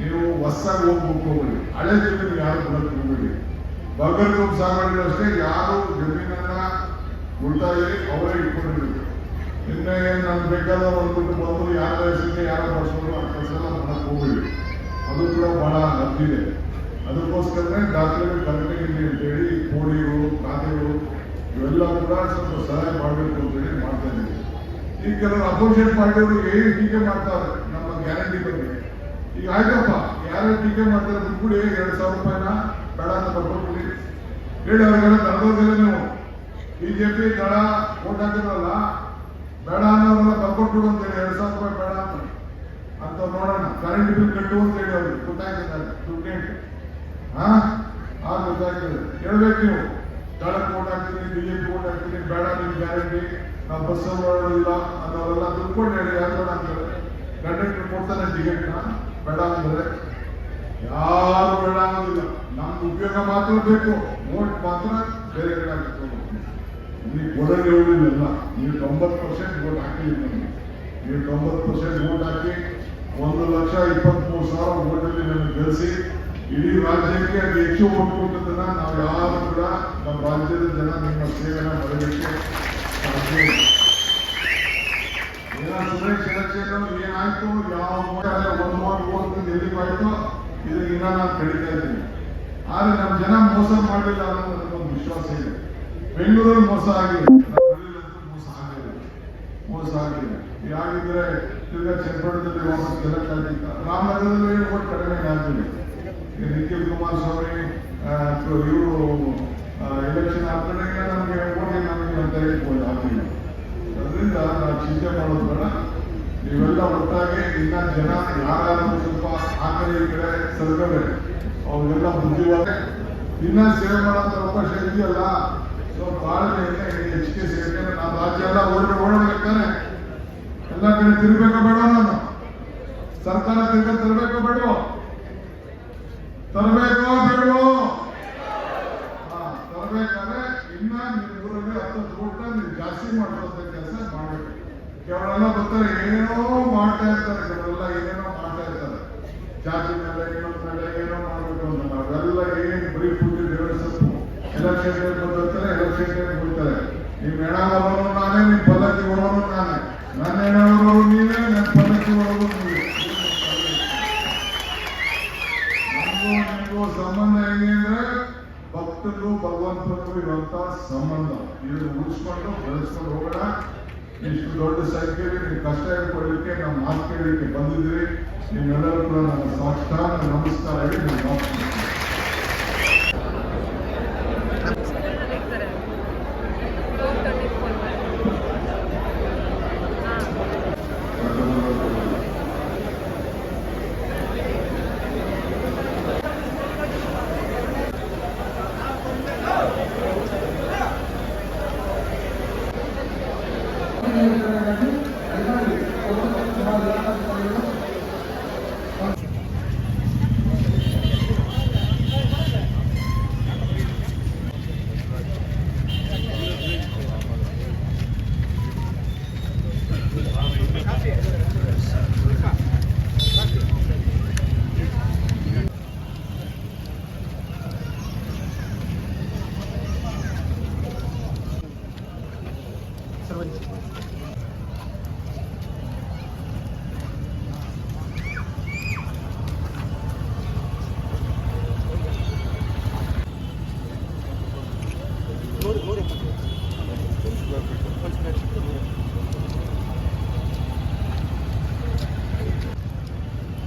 ನೀವು ಹೊಸಾಗಿ ಹೋಗ್ಬೇಕು ಹೋಗ್ಬೇಡಿ, ಹಳೆ ಜಮೀನು ಯಾರು ಕೊಡಕ್ಕೆ ಹೋಗ್ಬೇಡಿ. ಬಗರ್ಗು ಸಾಗುವಳಿಗಳು ಅಷ್ಟೇ, ಯಾರು ಜಮೀನನ್ನ ಉಳಿತಾಯ ಅವರೇ ಇಟ್ಕೊಂಡಿರ್ಬೇಕು. ನಿನ್ನೆ ನಾನು ಬೇಕಾದವ್ರು ಅಂದ್ಬಿಟ್ಟು ಬಂದು ಯಾರ ಹೆಸರಿಗೆ ಯಾರ ಬಳಸ್ಕೊಂಡು ಆ ಕೆಲಸ ಎಲ್ಲ ಮಾಡಕ್ಕೆ ಹೋಗ್ಬೇಡಿ. ಅದು ಕೂಡ ಬಹಳ ಹತ್ತಿದೆ. ಅದಕ್ಕೋಸ್ಕರನೇ ದಾಖಲೆಗಳು ಕರೆಕ್ಟಾಗಿ ಅಂತೇಳಿ ಕೋಡಿಗಳು ಖಾತೆಗಳು ಇವೆಲ್ಲ ಕೂಡ ಸ್ವಲ್ಪ ಸಹಾಯ ಮಾಡಬೇಕು ಅಂತೇಳಿ ಮಾಡ್ತಾ ಇದ್ದೀವಿ. ಈಗ ಕೆಲವರು ಅಪೋಸಿಷನ್ ಪಾರ್ಟಿಯವರು ಏನು ಟೀಕೆ ಮಾಡ್ತಾರೆ ನಮ್ಮ ಗ್ಯಾರಂಟಿ ಬಗ್ಗೆ. ಈಗ ಆಯ್ತಪ್ಪ, ಯಾರು ಟೀಕೆ ಮಾಡ್ತಾರೆ ಬಿಟ್ಬಿಡಿ, 2,000 ರೂಪಾಯಿನ ಬೇಡ ಅಂತ ಬರ್ಕೊಟ್ಬಿಡಿ ಹೇಳಿ. ಅವ್ರಿಗೆಲ್ಲ ಕರೆದೋದಿಲ್ಲ. ನೀವು ಬಿಜೆಪಿ ದಳ ಓಟ್ ಹಾಕಿದ್ರಲ್ಲ, ಬೇಡ ಅನ್ನೋರೆಲ್ಲ ಬರ್ಕೊಟ್ಬಿಡು ಅಂತೇಳಿ 2,000 ರೂಪಾಯಿ ಬೇಡ ಅಂತ ನೋಡೋಣ. ಕರೆಂಟ್ ಬಿಲ್ ಕಟ್ಟು ಅಂತೇಳಿ ಅವ್ರಿಗೆ ಗೊತ್ತಾಗ್ತಿದ್ದಾರೆ. ದುಡ್ಡು ಗೊತ್ತಾಗ್ತದೆ. ಹೇಳ್ಬೇಕು ನೀವು, ದಳಕ್ಕೆ ಓಟ್ ಹಾಕ್ತೀನಿ, ಬಿಜೆಪಿ ಓಟ್ ಹಾಕ್ತೀನಿ, ಬೇಡ ನಿಮ್ ಗ್ಯಾರಂಟಿ, ನಾವು ಬಸ್ಸಲ್ಲಿ ಓಡೋದಿಲ್ಲ ಅನ್ನೋರೆಲ್ಲ ದುಡ್ಕೊಂಡು ಹೇಳಿ. ಯಾರು ಅಂತಾರೆ ಕಂಡಕ್ಟರ್ ಕೊಡ್ತಾನೆ ಟಿಕೆಟ್ನ, ಬೇಡ ಅಂದ್ರೆ ಯಾರು ಬೇಡ ಅನ್ನೋದಿಲ್ಲ. ನಮ್ಗೆ ಉಪಯೋಗ ಮಾತ್ರ ಬೇಕು, ಓಟ್ ಮಾತ್ರ ಬೇರೆ ಕಡೆ ಹಾಕಿಸ್ಕೊಂಡು ನೀವು ಕೊಡೋದು ಹೇಳುವುದಿಲ್ಲ. ನೀವು 90% ಓಟ್ ಹಾಕಿಲ್ಲ. ನೀವು 90% ಓಟ್ ಹಾಕಿ 1,23,000 ಓಟಲ್ಲಿ ನಮಗೆ ಗೆಲ್ಲಿಸಿ ಇಡೀ ರಾಜ್ಯಕ್ಕೆ ಅದು ಹೆಚ್ಚು ಓಟ್ ಕೊಟ್ಟದನ್ನ ನಾವು ಯಾರು ಕೂಡ ನಮ್ಮ ರಾಜ್ಯದ ಜನ ನಿಮ್ಮ ಸೇವೆನ ಮಾಡಲಿಕ್ಕೆ ಸಾಧ್ಯ ಇಲ್ಲ. ಸುರೇಶ್ ಎಲೆಕ್ಷನ್ ಏನಾಯ್ತು, ಯಾವ 1 ಓಟ್ ಎಲ್ಲಿಗಾಯ್ತು, ಇದಕ್ಕೆ ಇನ್ನ ನಾನು ಕಡಿತಾ ಇದ್ದೀನಿ. ಆದ್ರೆ ನಮ್ಮ ಜನ ಮೋಸ ಮಾಡಲಿಲ್ಲ ಅನ್ನೋದು ನನಗೊಂದು ವಿಶ್ವಾಸ ಇದೆ. ಬೆಂಗಳೂರಲ್ಲಿ ಮೋಸ ಆಗಿದೆ, ಮೋಸ ಆಗಿದೆ. ಯಾಗಿದ್ರೆ ತಿರ್ಗಾ ಚನ್ನಪಟ್ಟಣದಲ್ಲಿ ವಾಪಸ್ ಗೆಲ್ಲಕ್ಕೆ ಆಗಿಲ್ಲ. ರಾಮನಗರದಲ್ಲಿ ಓಟ್ ಕಡಿಮೆ ಆಗ್ತಿದೆ. ನಿಖಿಲ್ ಕುಮಾರಸ್ವಾಮಿ ಇವರು ಎಲೆಕ್ಷನ್ ಆಗ್ತಡೆ ನಮಗೆ ಓಟಿ ನಮಗೆ ಅಂತ ಹೇಳ್ಬೋದು ಆಗಿಲ್ಲ. ಅದರಿಂದ ನಾವು ಚಿಂತೆ ಮಾಡೋದು ಬೇಡ. ನೀವೆಲ್ಲ ಒಟ್ಟಾಗಿ ಇನ್ನ ಜನ ಯಾರು ಸ್ವಲ್ಪ ಆ ಕಡೆ ಈ ಕಡೆ ಸರ್ಗವೆ ಅವ್ರಿಗೆಲ್ಲ ಬುದ್ಧಿವಾದ ಇನ್ನ ಸೇವೆ ಮಾಡೋಂಥ ಅವಕಾಶ ಇದೆಯಲ್ಲ. ಸೊ ತಾಳ್ಮೆಯಿಂದ ಹೆಚ್ಚಿಗೆ ಸೇರ್ಕೊಂಡು ನಾವು ರಾಜ್ಯ ಎಲ್ಲ ಓಡಬೇಕಾನೆ ಎಲ್ಲ ಕಡೆ ತಿರ್ಬೇಕ ಬೇಡ, ನಾನು ಸರ್ಕಾರ ತರಬೇಕೋ ಬೇಡವೋ, ತರಬೇಕೋ ಬೇಡವೋ? ತರಬೇಕಾದ್ರೆ ಇನ್ನ ನಿಮ್ಮ ಊರಲ್ಲಿ 10 ಕೋಟಿ ನೀವು ಜಾಸ್ತಿ ಮಾಡುವಂತ ಕೆಲಸ ಮಾಡಬೇಕು. ಕೆಲವರೆಲ್ಲ ಬರ್ತಾರೆ, ಏನೇನೋ ಮಾಡ್ತಾ ಇರ್ತಾರೆ, ಕೆಲವರೆಲ್ಲ ಏನೇನೋ ಮಾಡ್ತಾ ಇರ್ತಾರೆ. ಜಾತಿ ಮೇಲೆ ಇನ್ನೊಂದು ಮೇಲೆ ಏನೋ ಮಾಡಬೇಕು ಅಂತ. ನಾವೆಲ್ಲ ಏನ್ ಬರೀ ಫುಡ್ ವ್ಯವಸ್ಥೆ ಎಲೆಕ್ಷನ್ ಬಂದಿರ್ತಾರೆ, ಎಲೆಕ್ಷನ್ ಬಿಡ್ತಾರೆ. ನೀವು ಹೆಣ ಬರೋರು ನಾನೇ, ನಿಮ್ ಪಲ್ಲಕ್ಕಿ ಬರೋರು ನಾನೇ, ನನ್ನ ಹೆಣ ಬರೋರು ನೀವೇ, ನನ್ನ ಪಲ್ಲಕ್ಕಿ ಬರೋರು ನೀವೇ. ನಿಮಗೂ ಸಂಬಂಧ ಹೆಂಗೆ ಅಂದ್ರೆ ಭಕ್ತರು ಭಗವಂತರಿಗೂ ಇರುವಂತ ಸಂಬಂಧ. ಇದನ್ನು ಉಳಿಸ್ಕೊಂಡು ಬೆಳೆಸ್ಕೊಂಡು ಹೋಗೋಣ. ಇಷ್ಟು ದೊಡ್ಡ ಸಂಖ್ಯೆಯಲ್ಲಿ ನೀವು ಕಷ್ಟ ಹೇಳ್ಕೊಳ್ಳಿಕ್ಕೆ ನಾವು ಮಾತು ಕೇಳಲಿಕ್ಕೆ ಬಂದಿದ್ದೀರಿ. ನೀವೆಲ್ಲರೂ ಕೂಡ ನನ್ನ ಸಾಷ್ಟಾಂಗ ನಮಸ್ಕಾರ ಹೇಳಿ ನಾನು ಮಾತು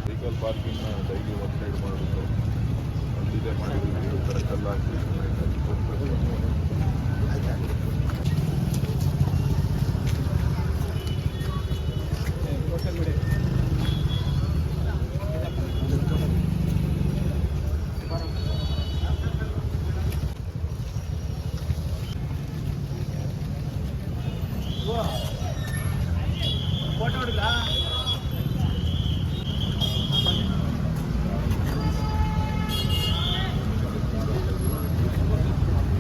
ವೆಹಿಕಲ್ ಪಾರ್ಕಿಂಗ್ ಡೈಲಿ 1 ಸೈಡ್ ಮಾಡಬೇಕು. ಅಲ್ಲಿದೆ ಮಾಡಿದ್ದೀವಿ, ಕರೆಕ್ಟೆಲ್ಲ ಹಾಕಿ ಫೋಟೋ ಹೊಡಿಲ್ಲ.